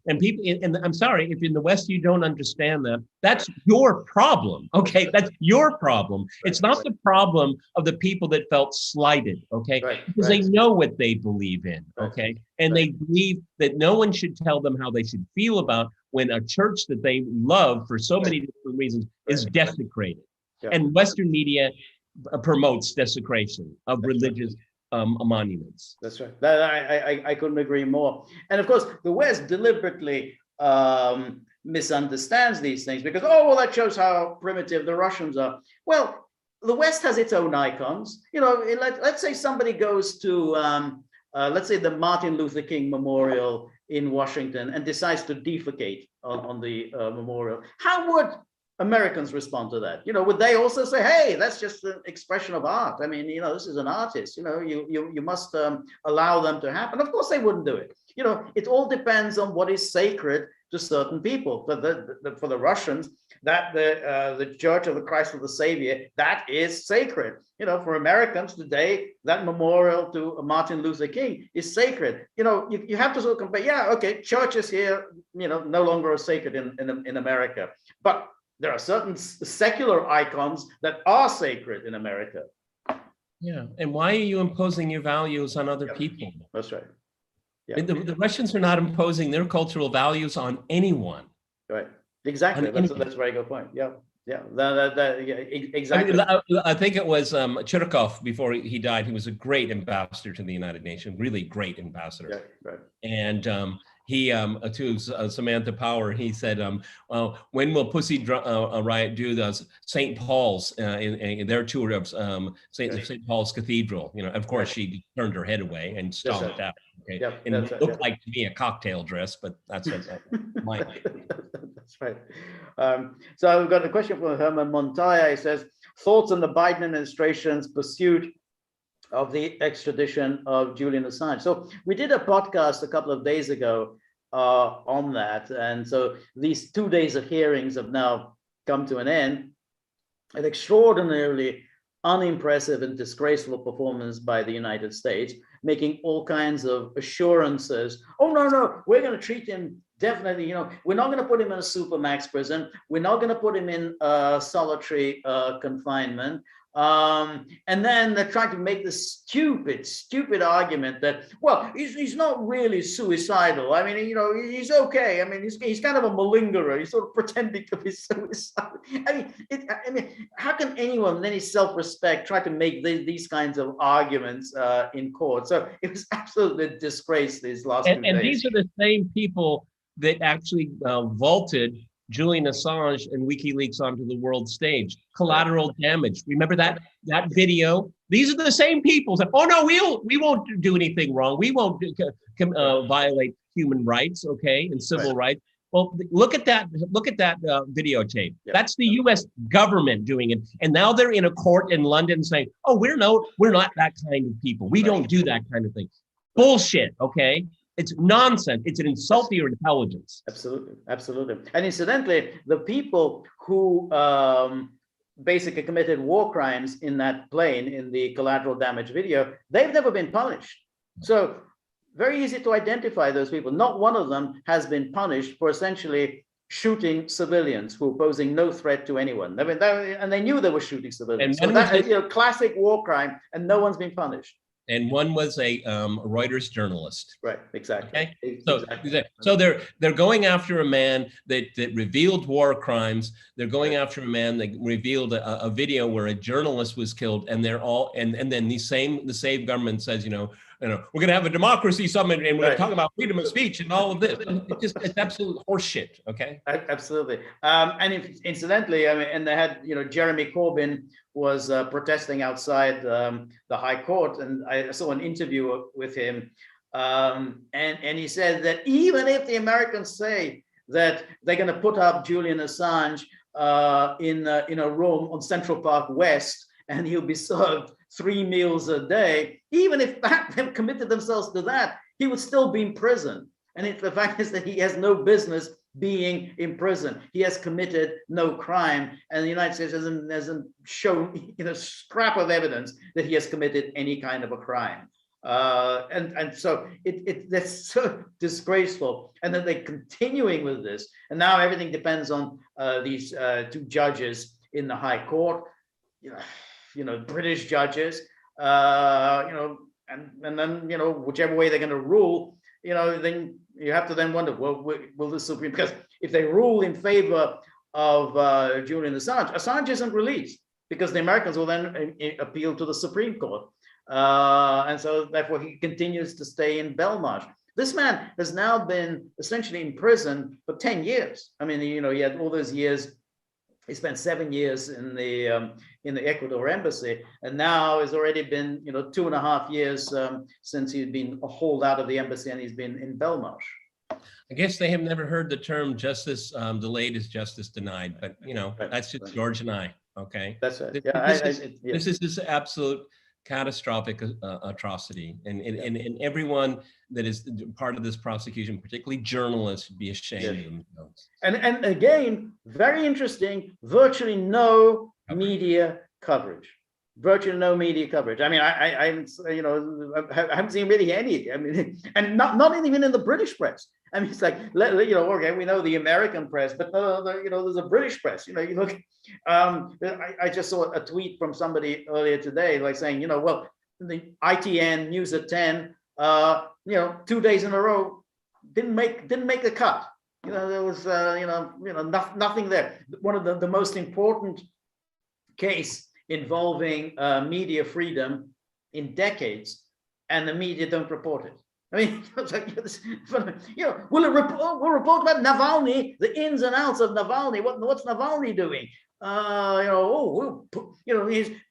And people, and I'm sorry, if in the West you don't understand that, that's your problem. Okay, that's your problem. It's not the problem of the people that felt slighted. Okay, because they know what they believe in. Okay, and they believe that no one should tell them how they should feel about when a church that they love for so many different reasons is desecrated. Yeah. And Western media promotes desecration of religious monuments. That's right. I couldn't agree more. And of course, the West deliberately misunderstands these things because, that shows how primitive the Russians are. Well, the West has its own icons. You know, let's say somebody goes to, let's say the Martin Luther King Memorial in Washington and decides to defecate on the memorial. How would Americans respond to that? You know, would they also say, hey, that's just an expression of art? I mean, you know, this is an artist, you know, you must allow them to happen. Of course they wouldn't do it. You know, it all depends on what is sacred to certain people. For the Russians, that the Church of the Christ of the Savior, that is sacred. You know, for Americans today, that memorial to Martin Luther King is sacred. You know, you have to sort of compare. Yeah, okay, churches here, you know, no longer are sacred in America, but there are certain secular icons that are sacred in America. Yeah, and why are you imposing your values on other people? That's right. Yeah. The Russians are not imposing their cultural values on anyone. Right. Exactly. That's a very good point. Yeah. Yeah. Exactly. I mean, I think it was Chirikov before he died. He was a great ambassador to the United Nations, really great ambassador. Yeah, right. And he to Samantha Power, he said, when will Pussy Riot do the St. Paul's in their tour of St. Paul's Cathedral? You know, of course, she turned her head away and stomped out. Okay? Yep, and it looked like to me a cocktail dress, but that's my. That's right. So we've got a question from Herman Montaya. He says, thoughts on the Biden administration's pursuit of the extradition of Julian Assange. So we did a podcast a couple of days ago on that. And so these 2 days of hearings have now come to an end. An extraordinarily unimpressive and disgraceful performance by the United States, making all kinds of assurances. Oh, no, we're going to treat him definitely, you know, we're not going to put him in a supermax prison. We're not going to put him in solitary confinement. And then they're trying to make this stupid argument that, well, he's not really suicidal. I mean, you know, he's okay. I mean, he's kind of a malingerer. He's sort of pretending to be suicidal. I mean, how can anyone with any self-respect try to make these kinds of arguments in court? So it was absolutely a disgrace these last 2 days. And these are the same people that actually vaulted Julian Assange and WikiLeaks onto the world stage. Collateral damage. Remember that video? These are the same people that, oh no, we won't do anything wrong. We won't violate human rights, okay, and civil rights. Well, look at that videotape. Yep. That's the U.S. government doing it, and now they're in a court in London saying, "Oh, we're not that kind of people. We don't do that kind of thing." Bullshit. Okay. It's nonsense. It's an insult to your intelligence. Absolutely, absolutely. And incidentally, the people who basically committed war crimes in that plane, in the collateral damage video, they've never been punished. So very easy to identify those people. Not one of them has been punished for essentially shooting civilians who were posing no threat to anyone. I mean, and they knew they were shooting civilians. So that's a classic war crime, and no one's been punished. And one was a Reuters journalist. Right, exactly. Okay? So they're going after a man that revealed war crimes. They're going after a man that revealed a video where a journalist was killed, and they're all and then the same government says, you know, we're going to have a democracy summit and we're going to talk about freedom of speech and all of this. It's absolute horseshit. Okay. Absolutely. And incidentally, I mean, and they had, you know, Jeremy Corbyn was protesting outside the High Court, and I saw an interview with him, and he said that even if the Americans say that they're going to put up Julian Assange in a room on Central Park West, and he'll be served 3 meals a day, even if they've committed themselves to that, he would still be in prison. And the fact is that he has no business being in prison. He has committed no crime, and the United States hasn't shown, you know, scrap of evidence that he has committed any kind of a crime. And so that's so disgraceful. And then they're continuing with this, and now everything depends on these 2 judges in the High Court. You know, British judges, you know, and then, you know, whichever way they're going to rule, you know, then you have to then wonder, well, will the Supreme, because if they rule in favor of Julian Assange isn't released, because the Americans will then appeal to the Supreme Court. And so therefore he continues to stay in Belmarsh. This man has now been essentially in prison for 10 years. I mean, you know, he had all those years he spent 7 years in the Ecuador embassy, and now it's already been 2.5 years since he'd been hauled out of the embassy, and he's been in Belmarsh. I guess they have never heard the term justice delayed is justice denied, but Right, that's just right. George and I. Okay, That's right. This is this absolute catastrophic atrocity, and everyone that is part of this prosecution, particularly journalists, should be ashamed of themselves. And again, very interesting. Virtually no media coverage. Virtually no media coverage. I mean, I haven't seen really any. I mean, and not even in the British press. I mean, it's like, okay, we know the American press, but there's a British press. You look. I just saw a tweet from somebody earlier today, like saying, well, the ITN News at 10, 2 days in a row didn't make the cut. There was nothing there. One of the most important case involving media freedom in decades, and the media don't report it. I mean, it's like, we'll report about Navalny, the ins and outs of Navalny. What's Navalny doing?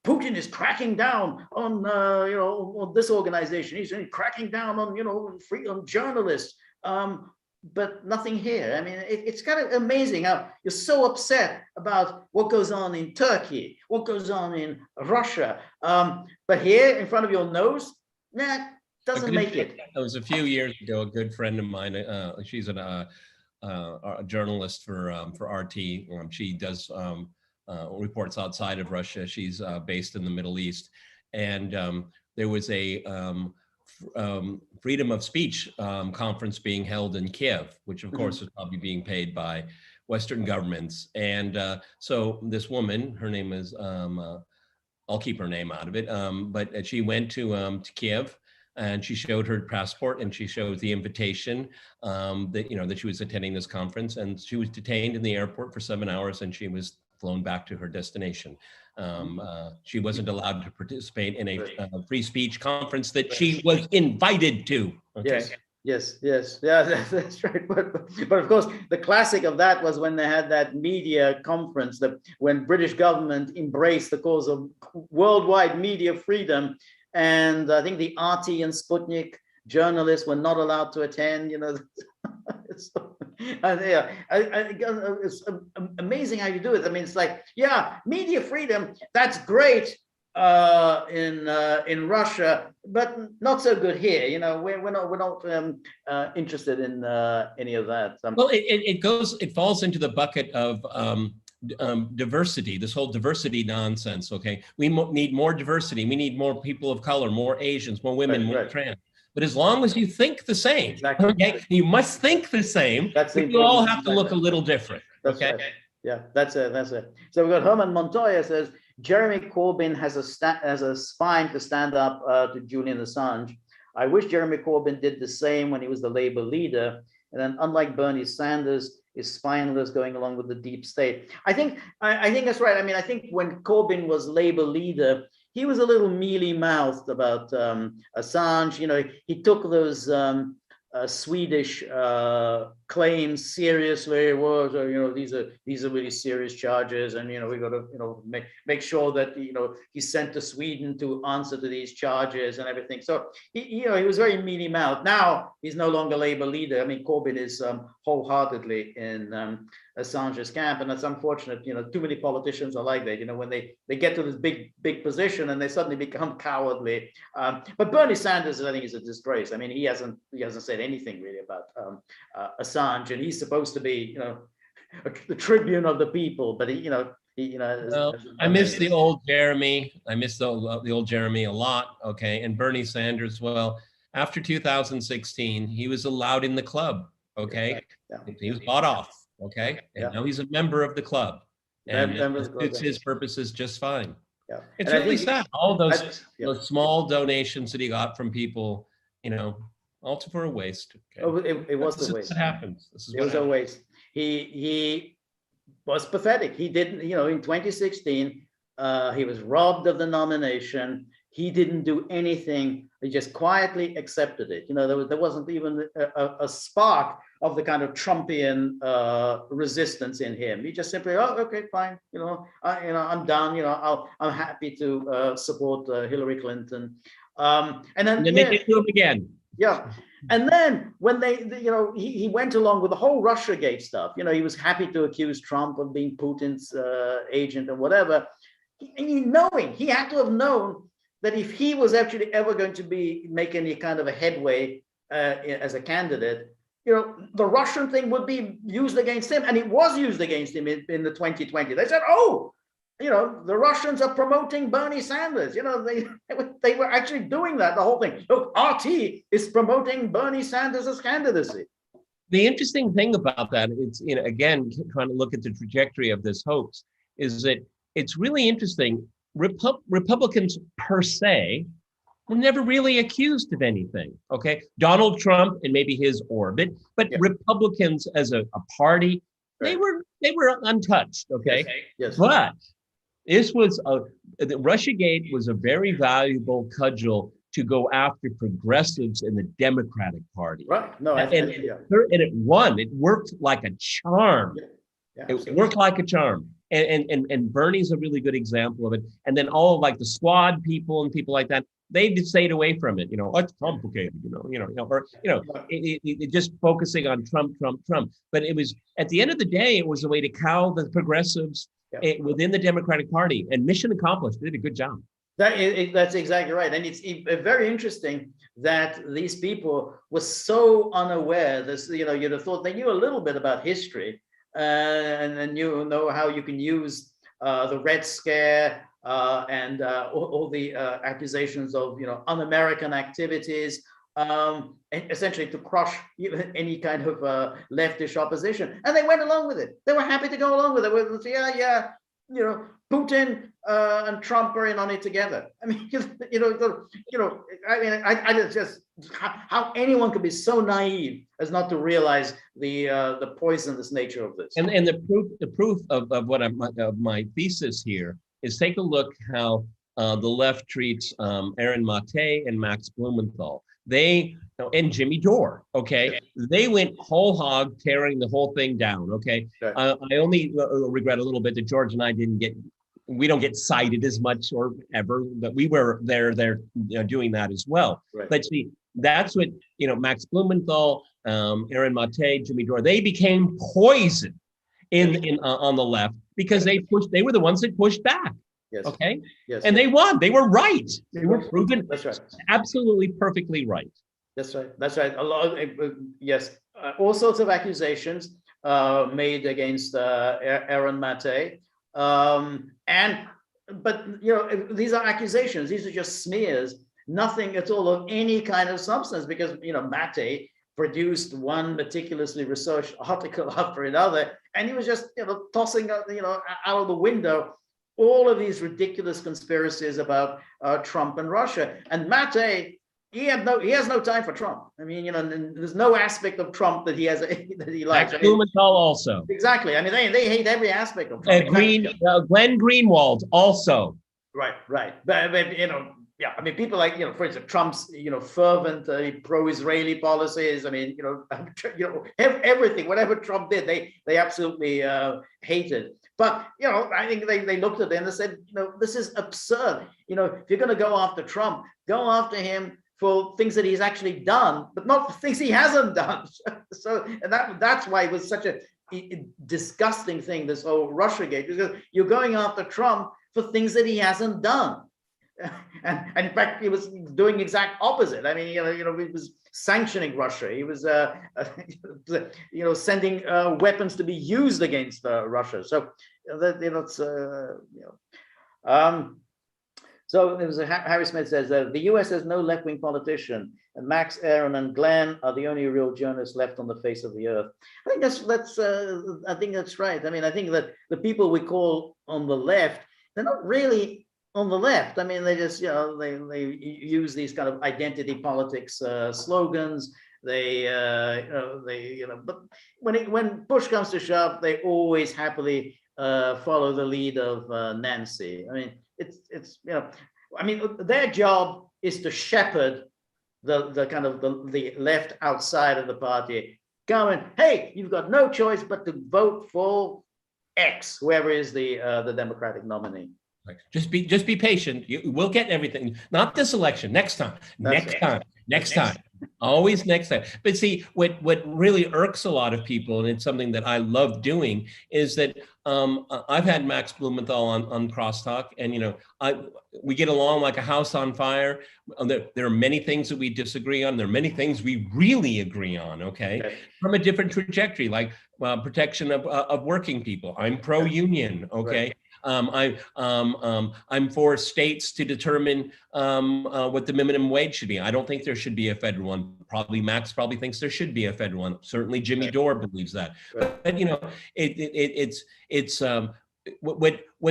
Putin is cracking down on on this organization. He's cracking down on on journalists. But nothing here. I mean, it's kind of amazing how you're so upset about what goes on in Turkey, what goes on in Russia. But here in front of your nose, doesn't make it. It was a few years ago, a good friend of mine, she's a journalist for RT. She does reports outside of Russia. She's based in the Middle East. And there was a freedom of speech conference being held in Kiev, which of course is probably being paid by Western governments. And so this woman, her name is, I'll keep her name out of it, but she went to Kiev, and she showed her passport, and she showed the invitation that she was attending this conference, and she was detained in the airport for 7 hours, and she was flown back to her destination. She wasn't allowed to participate in a free speech conference that she was invited to. Okay. Yes, yeah, that's right. But of course, the classic of that was when they had that media conference, that when British government embraced the cause of worldwide media freedom, and I think the RT and Sputnik journalists were not allowed to attend. It's amazing how you do it. I mean, it's like, yeah, media freedom, that's great in Russia, but not so good here. We're not interested in any of that. Well, it falls into the bucket of diversity, this whole diversity nonsense. Okay, we need more diversity. We need more people of color, more Asians, more women, more trans. But as long as you think the same, okay, you must think the same. You all have to look a little different. Okay. Right. Yeah, that's it. So we've got Herman Montoya says Jeremy Corbyn has a spine to stand up to Julian Assange. I wish Jeremy Corbyn did the same when he was the Labour leader. And then, unlike Bernie Sanders, is spineless, going along with the deep state. I think that's right. I mean, I think when Corbyn was Labour leader, he was a little mealy-mouthed about Assange. He took those Swedish claims seriously. These are really serious charges, and we got to make sure that he's sent to Sweden to answer to these charges and everything. So he was very mealy-mouthed. Now he's no longer Labour leader. I mean, Corbyn is wholeheartedly in Assange's camp, and that's unfortunate. Too many politicians are like that. When they get to this big position and they suddenly become cowardly. But Bernie Sanders, I think, is a disgrace. I mean, he hasn't said anything really about Assange, and he's supposed to be the tribune of the people. But I miss the old Jeremy. I miss the old Jeremy a lot. Okay, and Bernie Sanders. Well, after 2016, he was allowed in the club. Okay, he was bought off. Okay, and now he's a member of the club, and it's his purposes just fine. Yeah, it's really sad. All those small donations that he got from people, all for a waste. Okay? Oh, it was a waste. What happens? It was a waste. He was pathetic. He didn't, in 2016, he was robbed of the nomination. he didn't do anything. He just quietly accepted it. There wasn't even a spark of the kind of Trumpian resistance in him. He just simply, oh, okay, fine. I'm done. I'm happy to support Hillary Clinton. And then they did to him again. Yeah. And then when he went along with the whole Russiagate stuff, he was happy to accuse Trump of being Putin's agent and whatever. He had to have known that if he was actually ever going to make any kind of a headway as a candidate, the Russian thing would be used against him. And it was used against him in the 2020. They said, oh, the Russians are promoting Bernie Sanders. They were actually doing that, the whole thing. Look, RT is promoting Bernie Sanders' candidacy. The interesting thing about that, it's, again, trying to look at the trajectory of this hoax, is that it's really interesting. Republicans per se were never really accused of anything. Okay, Donald Trump and maybe his orbit, but yeah. Republicans as a party, right. they were untouched. Okay, yes. But this was the Russiagate was a very valuable cudgel to go after progressives in the Democratic Party. Right. No, and it won. It worked like a charm. Yeah, it worked like a charm. And Bernie's a really good example of it. And then all of like the squad people and people like that, they just stayed away from it. It's complicated. It just focusing on Trump. But it was at the end of the day, it was a way to cow the progressives within the Democratic Party. And mission accomplished. They did a good job. That's exactly right. And it's very interesting that these people were so unaware. You'd have thought they knew a little bit about history. And then know how you can use the Red Scare and all the accusations of un-American activities, essentially to crush any kind of leftish opposition. And they went along with it. They were happy to go along with it. Putin and Trump are in on it together. I mean, I just how anyone could be so naive as not to realize the poisonous nature of this. And the proof of what of my thesis here is take a look how the left treats Aaron Mate and Max Blumenthal. And Jimmy Dore, okay? They went whole hog, tearing the whole thing down, okay? I only regret a little bit that George and I we don't get cited as much or ever, but we were there doing that as well. Right. But see, that's what, Max Blumenthal, Aaron Mate, Jimmy Dore, they became poison on the left because they were the ones that pushed back. Yes. Okay. Yes. And they won. They were right. They were proven. That's right. Absolutely perfectly right. That's right. That's right. Yes. All sorts of accusations made against Aaron Mate. But these are accusations. These are just smears. Nothing at all of any kind of substance, because Mate produced one meticulously researched article after another, and he was just tossing out of the window all of these ridiculous conspiracies about Trump and Russia. And Mate, he has no time for Trump. I mean, there's no aspect of Trump that he likes. Blumenthal also. Exactly. I mean, they hate every aspect of Trump. Glenn Greenwald also. Right. But yeah. I mean, people like for instance, Trump's fervent pro-Israeli policies. I mean, everything, whatever Trump did, they absolutely hated. But I think they looked at it and they said, this is absurd. If you're going to go after Trump, go after him for things that he's actually done, but not for things he hasn't done. And that's why it was such a disgusting thing, this whole Russiagate, because you're going after Trump for things that he hasn't done. And in fact, he was doing exact opposite. I mean, he was sanctioning Russia. He was, sending weapons to be used against Russia. So, so there was Harry Smith says the U.S. has no left-wing politician, and Max, Aaron, and Glenn are the only real journalists left on the face of the earth. I think I think that's right. I mean, I think that the people we call on the left, they're not really on the left. I mean, they just they use these kind of identity politics slogans. But when push comes to shove, they always happily follow the lead of Nancy. I mean, it's I mean, their job is to shepherd the kind of the left outside of the party, going, hey, you've got no choice but to vote for X, whoever is the Democratic nominee. Right. Just be patient. We'll get everything. Not this election. Next time. Next time. Always next time. But see, what really irks a lot of people, and it's something that I love doing, is that I've had Max Blumenthal on Crosstalk, and we get along like a house on fire. There are many things that we disagree on. There are many things we really agree on. Okay, from a different trajectory, like protection of working people. I'm pro-union. Okay. Right. I'm for states to determine what the minimum wage should be. I don't think there should be a federal one. Probably Max thinks there should be a federal one. Certainly Jimmy Dore believes that. Right. But it's what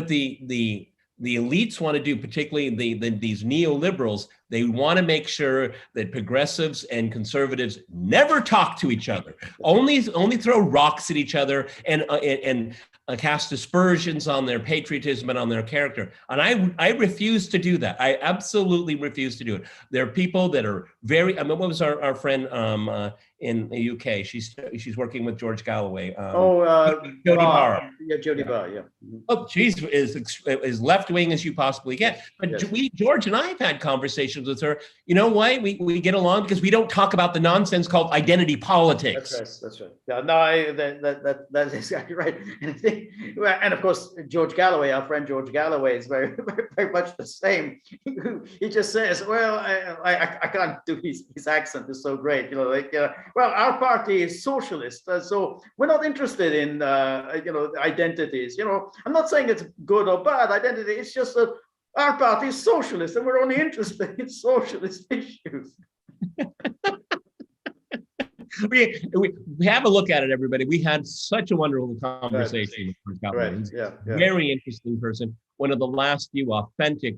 the elites want to do, particularly these neoliberals. They want to make sure that progressives and conservatives never talk to each other. Only throw rocks at each other and cast aspersions on their patriotism and on their character. And I refuse to do that. I absolutely refuse to do it. There are people that are very, what was our friend in the UK? She's working with George Galloway. Jody Barr. Yeah, Jody Barr, yeah. Oh, she's as left-wing as you possibly get. But yes. George and I have had conversations with her. You know why we get along? Because we don't talk about the nonsense called identity politics. That's right. Yeah, no, that's exactly right. And of course, George Galloway, our friend George Galloway, is very, very, very much the same. He just says, well, I can't do his accent is so great. Well, our party is socialist, so we're not interested in identities. I'm not saying it's good or bad identity. It's just that our party is socialist, and we're only interested in socialist issues. We have a look at it, everybody. We had such a wonderful conversation with Conrad. He's a very interesting person. One of the last few authentic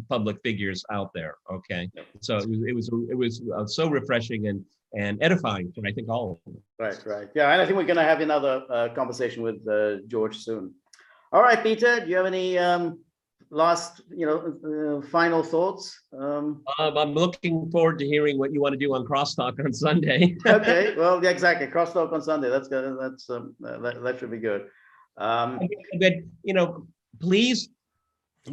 public figures out there. Okay, so it was so refreshing and edifying for I think all of them. Right. Yeah, and I think we're going to have another conversation with George soon. All right, Peter, do you have any last, final thoughts? I'm looking forward to hearing what you want to do on Crosstalk on Sunday. Okay, well, yeah, exactly. Crosstalk on Sunday. That's good. That should be good. But please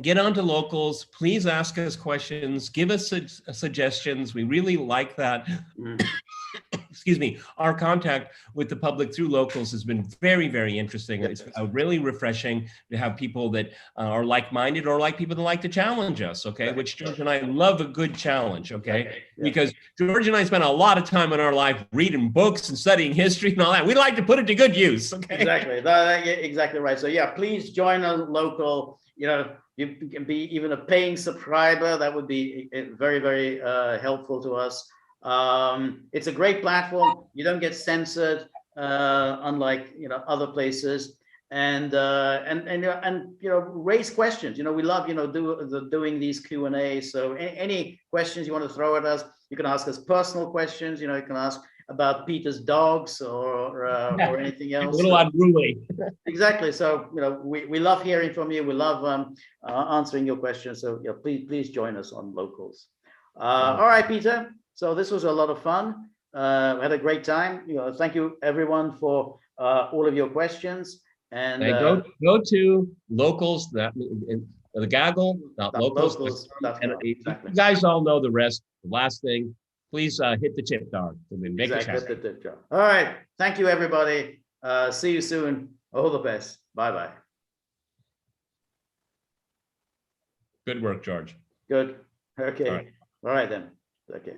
get onto Locals. Please ask us questions. Give us suggestions. We really like that. Excuse me. Our contact with the public through Locals has been very, very interesting. It's really refreshing to have people that are like-minded or like people that like to challenge us. Okay, which George and I love a good challenge. Okay, because George and I spend a lot of time in our life reading books and studying history and all that. We like to put it to good use. Okay, exactly right. So yeah, please join a Local. You can be even a paying subscriber. That would be very, very helpful to us. It's a great platform. You don't get censored, unlike other places, and raise questions. We love doing these Q&A. So any questions you want to throw at us, you can ask us personal questions. You can ask about Peter's dogs or anything else. A little unruly. Exactly. So we love hearing from you. We love answering your questions. So please join us on Locals. All right, Peter. So this was a lot of fun. We had a great time. Thank you everyone for all of your questions. And go to Locals, the Gaggle, Locals. You guys all know the rest. The last thing, please hit the tip jar. Make it happen. Hit the tip jar. All right. Thank you, everybody. See you soon. All the best. Bye-bye. Good work, George. Good. Okay. All right then. Okay.